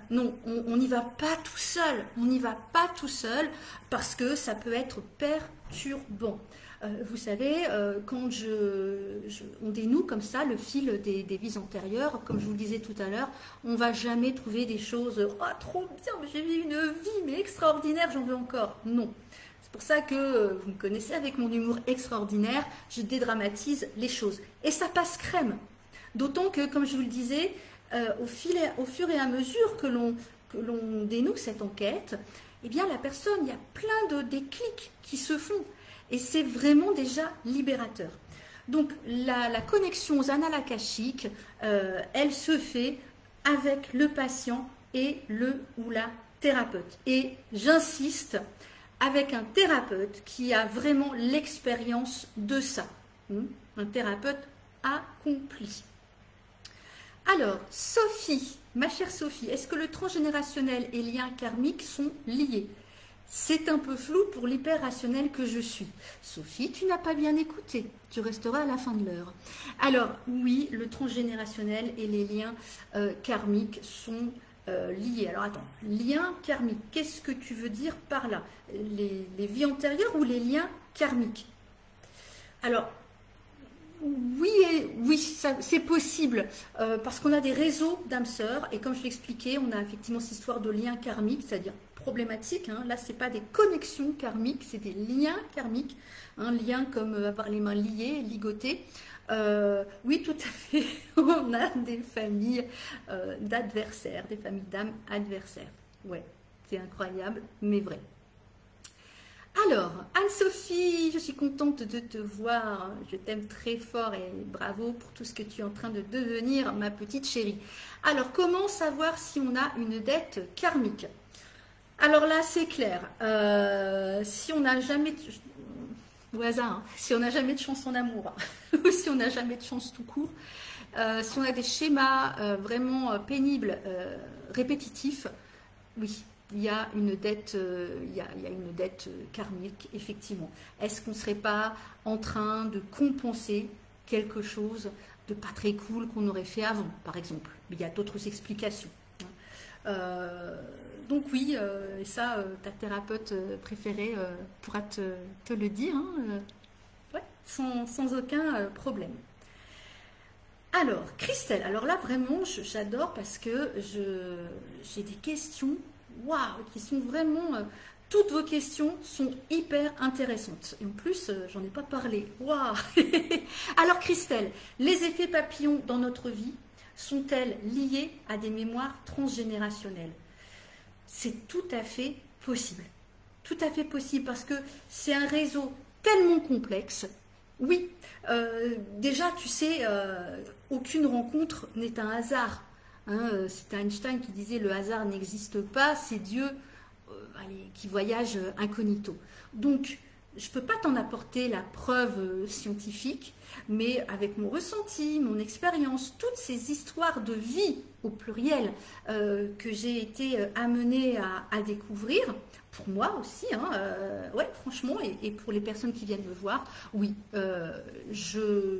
non, on n'y va pas tout seul. On n'y va pas tout seul parce que ça peut être perturbant. Vous savez, quand on dénoue comme ça le fil des vies antérieures, comme je vous le disais tout à l'heure, on va jamais trouver des choses « Oh, trop bien, j'ai eu une vie, mais extraordinaire, j'en veux encore ». Non. C'est pour ça que vous me connaissez, avec mon humour extraordinaire, je dédramatise les choses. Et ça passe crème. D'autant que, comme je vous le disais, au fur et à mesure que l'on dénoue cette enquête, eh bien la personne, il y a plein de déclics qui se font. Et c'est vraiment déjà libérateur. Donc la connexion aux annales akashiques, elle se fait avec le patient et le ou la thérapeute. Et j'insiste, avec un thérapeute qui a vraiment l'expérience de ça. Un thérapeute accompli. Alors, Sophie, ma chère Sophie, est-ce que le transgénérationnel et liens karmiques sont liés? C'est un peu flou pour l'hyper-rationnel que je suis. Sophie, tu n'as pas bien écouté. Tu resteras à la fin de l'heure. Alors, oui, le transgénérationnel et les liens karmiques sont liés. Alors, attends, liens karmiques, qu'est-ce que tu veux dire par là? Les vies antérieures ou les liens karmiques? Alors, oui, oui, c'est possible, parce qu'on a des réseaux d'âmes sœurs, et comme je l'expliquais, on a effectivement cette histoire de liens karmiques, c'est-à-dire problématiques, hein. Là, ce n'est pas des connexions karmiques, c'est des liens karmiques, un lien comme avoir les mains liées, ligotées. Oui, tout à fait, on a des familles d'adversaires, des familles d'âmes adversaires. Ouais, c'est incroyable, mais vrai. Alors, Anne-Sophie, je suis contente de te voir, je t'aime très fort et bravo pour tout ce que tu es en train de devenir, ma petite chérie. Alors, comment savoir si on a une dette karmique? Alors là, c'est clair, si on n'a jamais, au hasard, hein, si on n'a jamais de chance en amour, ou si on n'a jamais de chance tout court, si on a des schémas vraiment pénibles, répétitifs, oui. Il y a une dette, il y a une dette karmique, effectivement. Est-ce qu'on ne serait pas en train de compenser quelque chose de pas très cool qu'on aurait fait avant, par exemple? Mais il y a d'autres explications. Donc oui, et ça, ta thérapeute préférée pourra te le dire, hein, ouais, sans aucun problème. Alors, Christelle, alors là, vraiment, j'adore parce que j'ai des questions. Waouh, qui sont vraiment, toutes vos questions sont hyper intéressantes. Et en plus, j'en ai pas parlé. Waouh. Alors Christelle, les effets papillons dans notre vie sont-elles liées à des mémoires transgénérationnelles? C'est tout à fait possible. Tout à fait possible parce que c'est un réseau tellement complexe. Oui, déjà, tu sais, aucune rencontre n'est un hasard. Hein, c'est Einstein qui disait le hasard n'existe pas, c'est Dieu qui voyage incognito. Donc, je ne peux pas t'en apporter la preuve scientifique, mais avec mon ressenti, mon expérience, toutes ces histoires de vie au pluriel que j'ai été amenée à découvrir, pour moi aussi, hein, ouais, franchement, et pour les personnes qui viennent me voir, oui, je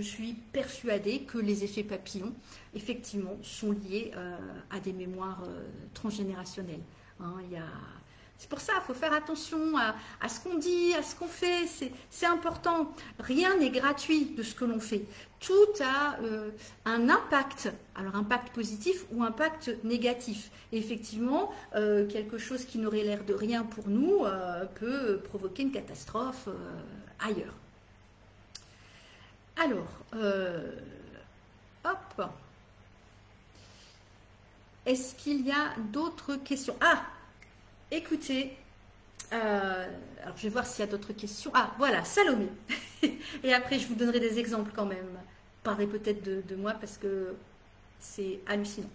suis persuadée que les effets papillons, effectivement, sont liés à des mémoires transgénérationnelles. Hein, C'est pour ça, il faut faire attention à ce qu'on dit, à ce qu'on fait, c'est important. Rien n'est gratuit de ce que l'on fait. Tout a un impact, alors impact positif ou impact négatif. Et effectivement, quelque chose qui n'aurait l'air de rien pour nous peut provoquer une catastrophe ailleurs. Alors, hop. Est-ce qu'il y a d'autres questions? Ah, écoutez, alors je vais voir s'il y a d'autres questions. Ah, voilà, Salomé. Et après, je vous donnerai des exemples quand même. Parlez peut-être de moi parce que c'est hallucinant.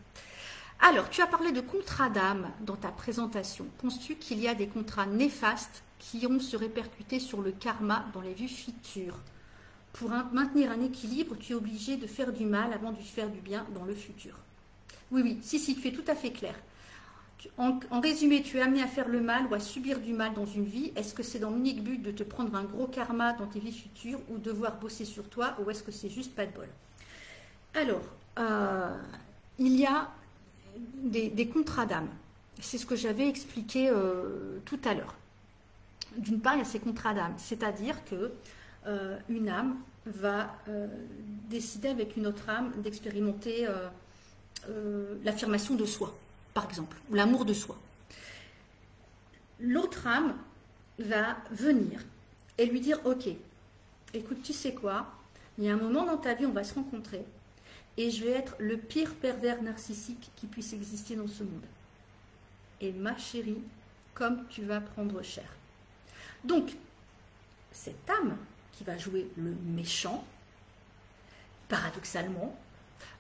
Alors, tu as parlé de contrat d'âme dans ta présentation. Penses-tu qu'il y a des contrats néfastes qui ont se répercuter sur le karma dans les vies futures? Pour maintenir un équilibre, tu es obligé de faire du mal avant de faire du bien dans le futur. Oui, oui, si, tu es tout à fait clair. En résumé, tu es amené à faire le mal ou à subir du mal dans une vie. Est-ce que c'est dans l'unique but de te prendre un gros karma dans tes vies futures ou devoir bosser sur toi, ou est-ce que c'est juste pas de bol? Alors, il y a des contrats d'âme. C'est ce que j'avais expliqué tout à l'heure. D'une part, il y a ces contrats d'âme, c'est-à-dire que une âme va décider avec une autre âme d'expérimenter l'affirmation de soi, par exemple, ou l'amour de soi. L'autre âme va venir et lui dire, ok, écoute, tu sais quoi, il y a un moment dans ta vie, on va se rencontrer et je vais être le pire pervers narcissique qui puisse exister dans ce monde. Et ma chérie, comme tu vas prendre cher. Donc, cette âme qui va jouer le méchant, paradoxalement,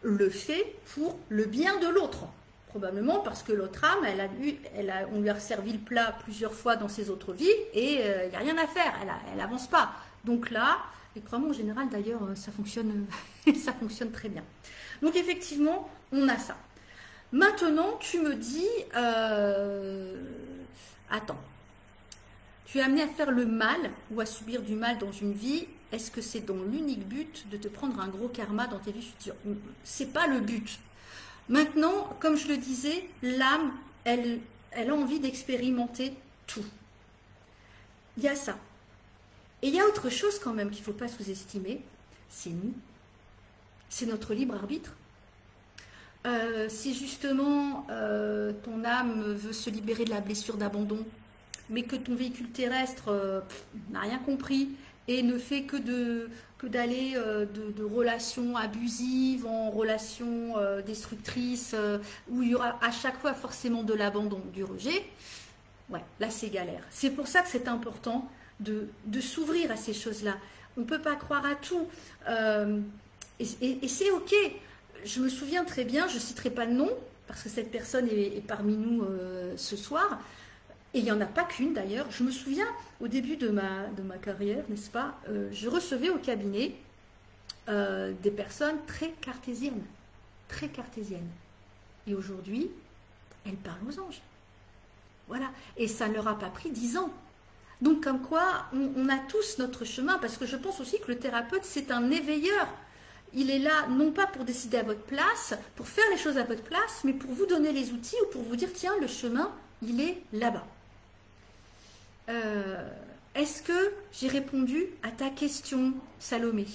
le fait pour le bien de l'autre. Probablement parce que l'autre âme, on lui a servi le plat plusieurs fois dans ses autres vies et il n'y a rien à faire, elle n'avance pas. Donc là, et crois-moi, en général d'ailleurs, ça fonctionne, ça fonctionne très bien. Donc effectivement, on a ça. Maintenant, tu me dis, attends, tu es amené à faire le mal ou à subir du mal dans une vie. Est-ce que c'est dans l'unique but de te prendre un gros karma dans tes vies futures? C'est pas le but. Maintenant, comme je le disais, l'âme, elle a envie d'expérimenter tout. Il y a ça. Et il y a autre chose quand même qu'il ne faut pas sous-estimer, c'est nous. C'est notre libre arbitre. Si justement ton âme veut se libérer de la blessure d'abandon, mais que ton véhicule terrestre n'a rien compris et ne fait que d'aller de relations abusives en relations destructrices, où il y aura à chaque fois forcément de l'abandon, du rejet, ouais, là c'est galère. C'est pour ça que c'est important de s'ouvrir à ces choses-là. On ne peut pas croire à tout. Et c'est ok. Je me souviens très bien, je ne citerai pas de nom, parce que cette personne est parmi nous ce soir, et il n'y en a pas qu'une d'ailleurs. Je me souviens, au début de ma carrière, n'est-ce pas, je recevais au cabinet des personnes très cartésiennes. Très cartésiennes. Et aujourd'hui, elles parlent aux anges. Voilà. Et ça ne leur a pas pris 10 ans. Donc comme quoi, on a tous notre chemin, parce que je pense aussi que le thérapeute, c'est un éveilleur. Il est là, non pas pour décider à votre place, pour faire les choses à votre place, mais pour vous donner les outils ou pour vous dire, tiens, le chemin, il est là-bas. Est-ce que j'ai répondu à ta question, Salomé?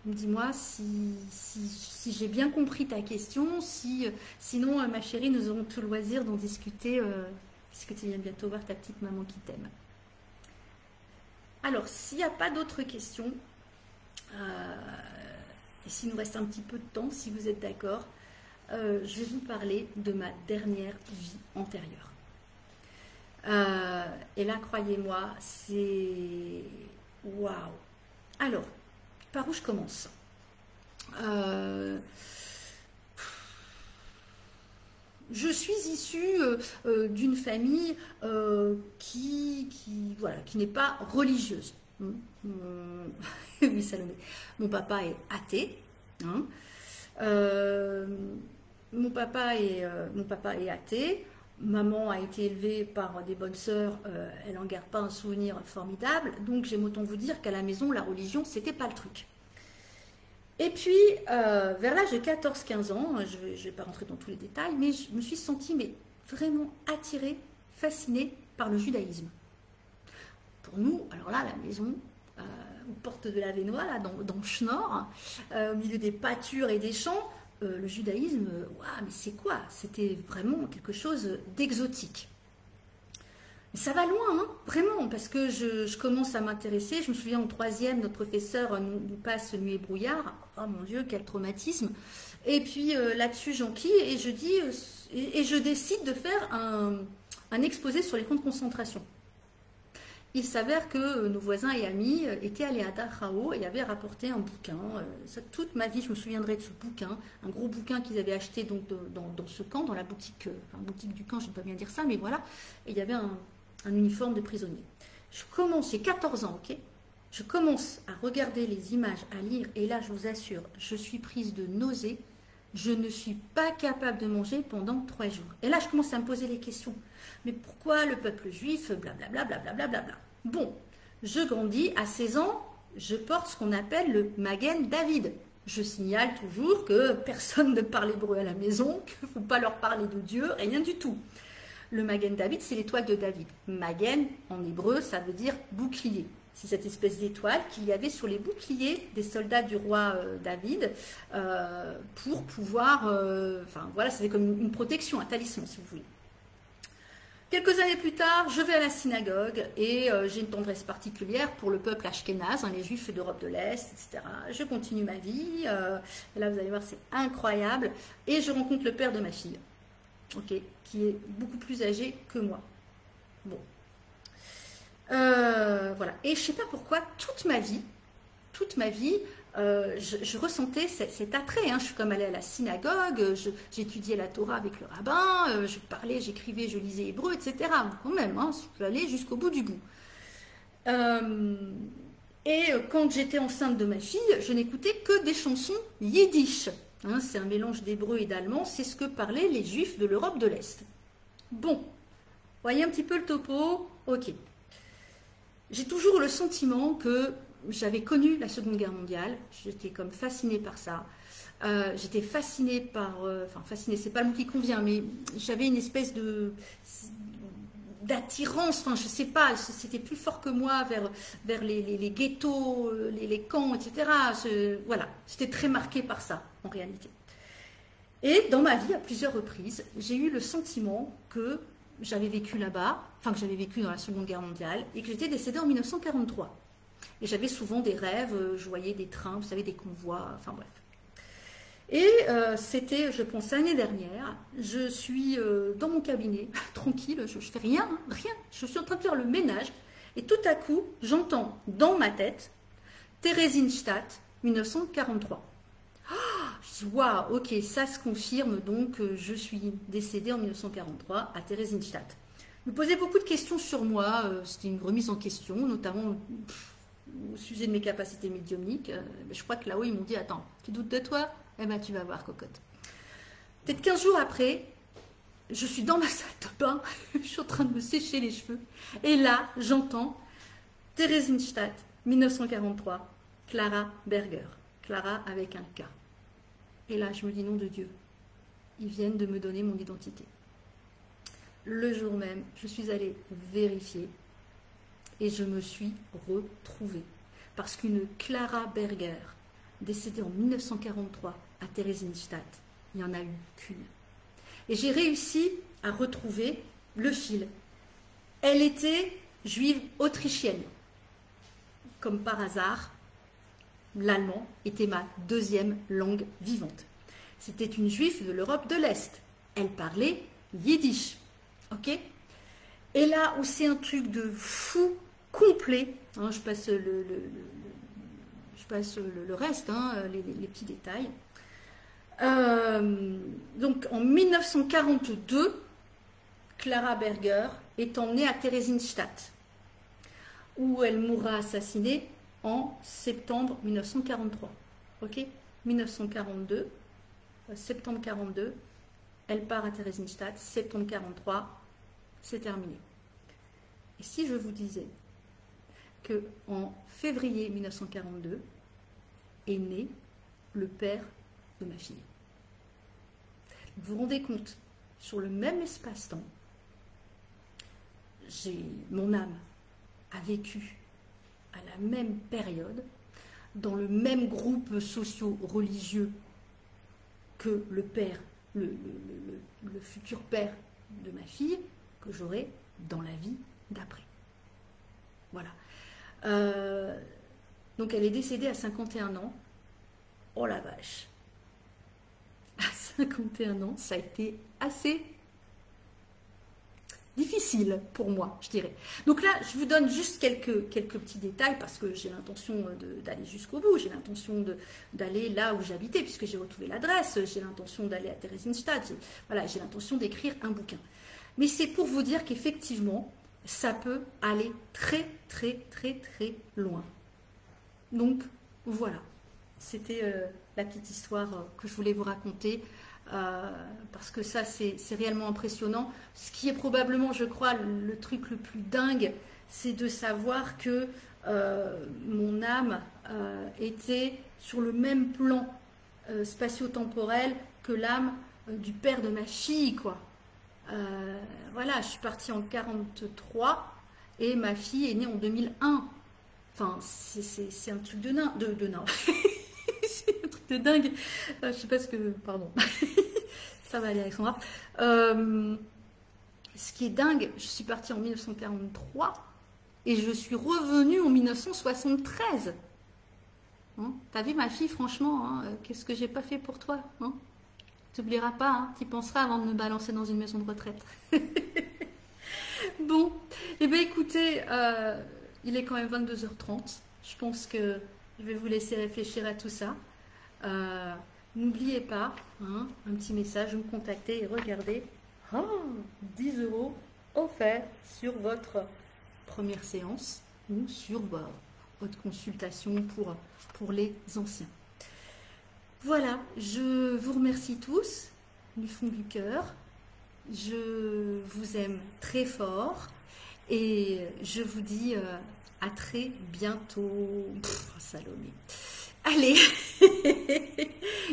Dis-moi si j'ai bien compris ta question. Sinon, ma chérie, nous aurons tout le loisir d'en discuter, puisque tu viens bientôt voir ta petite maman qui t'aime. Alors, s'il n'y a pas d'autres questions, et s'il nous reste un petit peu de temps, si vous êtes d'accord, je vais vous parler de ma dernière vie antérieure. Et là, croyez-moi, c'est waouh. Alors, par où je commence? Je suis issue d'une famille qui n'est pas religieuse. Oui, Salomé. Mon papa est athée. Hein. Mon papa est athée. Maman a été élevée par des bonnes sœurs. Elle n'en garde pas un souvenir formidable. Donc, j'aime autant vous dire qu'à la maison, la religion, c'était pas le truc. Et puis, vers l'âge de 14-15 ans, je ne vais pas rentrer dans tous les détails, mais je me suis sentie vraiment attirée fascinée par le judaïsme. Pour nous, alors là, la maison, aux portes de la Vénois, là, dans Schnorr, au milieu des pâtures et des champs, le judaïsme, waouh, mais c'est quoi? C'était vraiment quelque chose d'exotique. Mais ça va loin, hein, vraiment, parce que je commence à m'intéresser. Je me souviens en troisième, notre professeur nous passe Nuit et brouillard. Oh mon Dieu, quel traumatisme. Et puis là-dessus, j'enquille et je dis, et je décide de faire un exposé sur les camps de concentration. Il s'avère que nos voisins et amis étaient allés à Dachau et avaient rapporté un bouquin. Toute ma vie, je me souviendrai de ce bouquin, un gros bouquin qu'ils avaient acheté donc dans ce camp, dans la boutique, boutique du camp, je ne vais pas bien dire ça, mais voilà. Et il y avait un uniforme de prisonnier. Je commence, j'ai 14 ans, ok? Je commence à regarder les images, à lire, et là, je vous assure, je suis prise de nausées. Je ne suis pas capable de manger pendant 3 jours. Et là, je commence à me poser les questions. Mais pourquoi le peuple juif, blablabla, blablabla, blablabla. Bon, je grandis, à 16 ans, je porte ce qu'on appelle le Magen David. Je signale toujours que personne ne parle hébreu à la maison, qu'il ne faut pas leur parler de Dieu, rien du tout. Le Magen David, c'est l'étoile de David. Magen, en hébreu, ça veut dire bouclier. C'est cette espèce d'étoile qu'il y avait sur les boucliers des soldats du roi David pour pouvoir... enfin, voilà, c'était comme une protection, un talisman, si vous voulez. Quelques années plus tard, je vais à la synagogue et j'ai une tendresse particulière pour le peuple ashkénaze, hein, les juifs d'Europe de l'Est, etc. Je continue ma vie, et là vous allez voir, c'est incroyable. Et je rencontre le père de ma fille, okay, qui est beaucoup plus âgé que moi. Bon. Voilà. Et je ne sais pas pourquoi, toute ma vie, je ressentais cet attrait. Hein. Je suis comme allée à la synagogue, j'étudiais la Torah avec le rabbin, je parlais, j'écrivais, je lisais hébreu, etc. Quand même, hein, j'allais jusqu'au bout du bout. Et quand j'étais enceinte de ma fille, je n'écoutais que des chansons yiddish. Hein, c'est un mélange d'hébreu et d'allemand, c'est ce que parlaient les juifs de l'Europe de l'Est. Bon, voyez un petit peu le topo, ok. J'ai toujours le sentiment que j'avais connu la Seconde Guerre mondiale, j'étais comme fascinée par ça. J'étais fascinée par... enfin, fascinée, c'est pas le mot qui convient, mais j'avais une espèce d'attirance, enfin, je sais pas, c'était plus fort que moi vers les ghettos, les camps, etc. Voilà, j'étais très marquée par ça, en réalité. Et dans ma vie, à plusieurs reprises, j'ai eu le sentiment que j'avais vécu là-bas, enfin que j'avais vécu dans la Seconde Guerre mondiale, et que j'étais décédée en 1943. Et j'avais souvent des rêves, je voyais des trains, vous savez, des convois, enfin bref. Et c'était, je pense, l'année dernière, je suis dans mon cabinet, tranquille, je fais rien, rien, je suis en train de faire le ménage, et tout à coup, j'entends dans ma tête, Theresienstadt, 1943. Je dis, waouh, ok, ça se confirme, donc je suis décédée en 1943 à Theresienstadt. Je me posais beaucoup de questions sur moi, c'était une remise en question, notamment au sujet de mes capacités médiumniques. Je crois que là-haut, ils m'ont dit, attends, tu doutes de toi? Eh bien, tu vas voir, cocotte. Peut-être 15 jours après, je suis dans ma salle de bain, je suis en train de me sécher les cheveux, et là, j'entends Theresienstadt, 1943, Clara Berger. Clara avec un K. Et là, je me dis, nom de Dieu, ils viennent de me donner mon identité. Le jour même, je suis allée vérifier et je me suis retrouvée. Parce qu'une Clara Berger, décédée en 1943 à Theresienstadt, il n'y en a eu qu'une. Et j'ai réussi à retrouver le fil. Elle était juive autrichienne. Comme par hasard, l'allemand était ma deuxième langue vivante. C'était une juive de l'Europe de l'Est. Elle parlait yiddish. Ok? Et là où c'est un truc de fou complet, hein, je passe le reste, hein, les petits détails. Donc en 1942, Clara Berger est emmenée à Theresienstadt, où elle mourra assassinée en septembre 1943. Ok, 1942, septembre 42, elle part à Theresienstadt, septembre 43, c'est terminé. Et si je vous disais que en février 1942 est né le père de ma fille. Vous vous rendez compte, sur le même espace-temps, mon âme a vécu à la même période, dans le même groupe socio-religieux que le père, le futur père de ma fille, que j'aurai dans la vie d'après. Voilà. Donc elle est décédée à 51 ans. Oh la vache. À 51 ans, ça a été assez difficile pour moi, je dirais. Donc là, je vous donne juste quelques petits détails parce que j'ai l'intention d'aller jusqu'au bout. J'ai l'intention d'aller là où j'habitais puisque j'ai retrouvé l'adresse. J'ai l'intention d'aller à Theresienstadt. Voilà, j'ai l'intention d'écrire un bouquin. Mais c'est pour vous dire qu'effectivement, ça peut aller très, très, très, très loin. Donc, voilà. C'était la petite histoire que je voulais vous raconter. Parce que ça, c'est réellement impressionnant. Ce qui est probablement, je crois, le truc le plus dingue, c'est de savoir que mon âme était sur le même plan spatio-temporel que l'âme du père de ma fille, quoi. Voilà, je suis partie en 43 et ma fille est née en 2001. Enfin, c'est un truc de nain. De nain. C'est un truc de dingue. Je sais pas ce que... Pardon. Ça va aller, Alexandra. Ce qui est dingue, je suis partie en 1943 et je suis revenue en 1973. Hein, t'as vu ma fille, franchement, hein, qu'est-ce que j'ai pas fait pour toi, hein? Tu n'oublieras pas, hein, tu penseras avant de me balancer dans une maison de retraite. Bon, eh bien écoutez, il est quand même 22h30. Je pense que je vais vous laisser réfléchir à tout ça. N'oubliez pas, hein, un petit message, vous me contactez et regardez. Oh, 10 € offerts sur votre première séance ou sur votre consultation pour les anciens. Voilà, je vous remercie tous du fond du cœur. Je vous aime très fort et je vous dis à très bientôt. Salomé. Allez,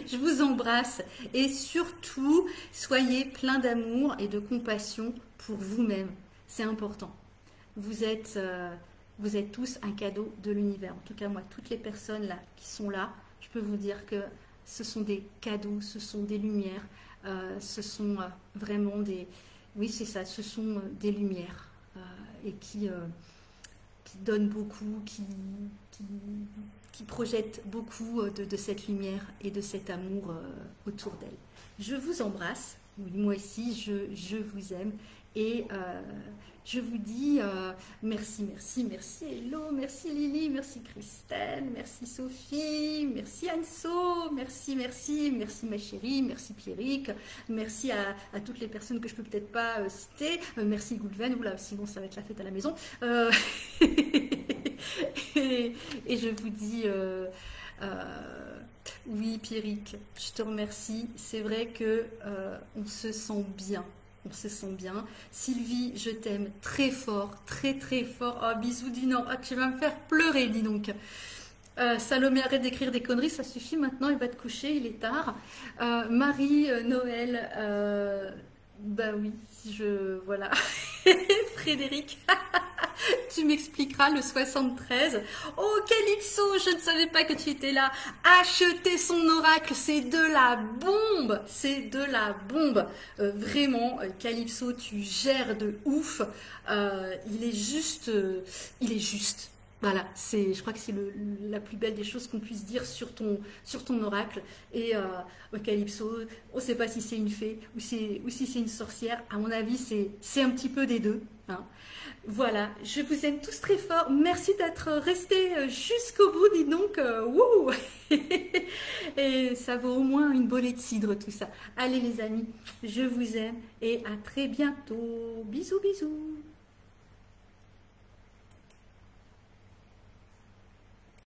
je vous embrasse et surtout, soyez plein d'amour et de compassion pour vous-même. C'est important. Vous êtes tous un cadeau de l'univers. En tout cas, moi, toutes les personnes là qui sont là, je peux vous dire que ce sont des cadeaux, ce sont des lumières, ce sont vraiment des... Oui, c'est ça, ce sont des lumières et qui donnent beaucoup, qui projettent beaucoup de cette lumière et de cet amour autour d'elles. Je vous embrasse, oui, moi aussi, je vous aime et je vous dis merci, merci, merci Hello, merci Lily, merci Christelle, merci Sophie, merci Anso, merci, merci, merci ma chérie, merci Pierrick, merci à toutes les personnes que je peux peut-être pas citer, merci Goulven, oula, sinon ça va être la fête à la maison. Et je vous dis, oui Pierrick, je te remercie, c'est vrai que on se sent bien. On se sent bien. Sylvie, je t'aime très fort, très très fort. Oh, bisous du Nord. Ah, tu vas me faire pleurer, dis donc. Salomé, arrête d'écrire des conneries, ça suffit maintenant, il va te coucher, il est tard. Marie, Noël, bah oui, voilà. Frédéric, tu m'expliqueras le 73. Oh, Calypso, je ne savais pas que tu étais là. Acheter son oracle, c'est de la bombe. C'est de la bombe. Vraiment, Calypso, tu gères de ouf. Il est juste. Voilà, je crois que c'est la plus belle des choses qu'on puisse dire sur ton oracle. Et Calypso, on ne sait pas si c'est une fée ou si c'est une sorcière. À mon avis, c'est un petit peu des deux. Hein. Voilà, je vous aime tous très fort. Merci d'être restés jusqu'au bout, dis donc. Wouh. Et ça vaut au moins une bolée de cidre, tout ça. Allez les amis, je vous aime et à très bientôt. Bisous, bisous.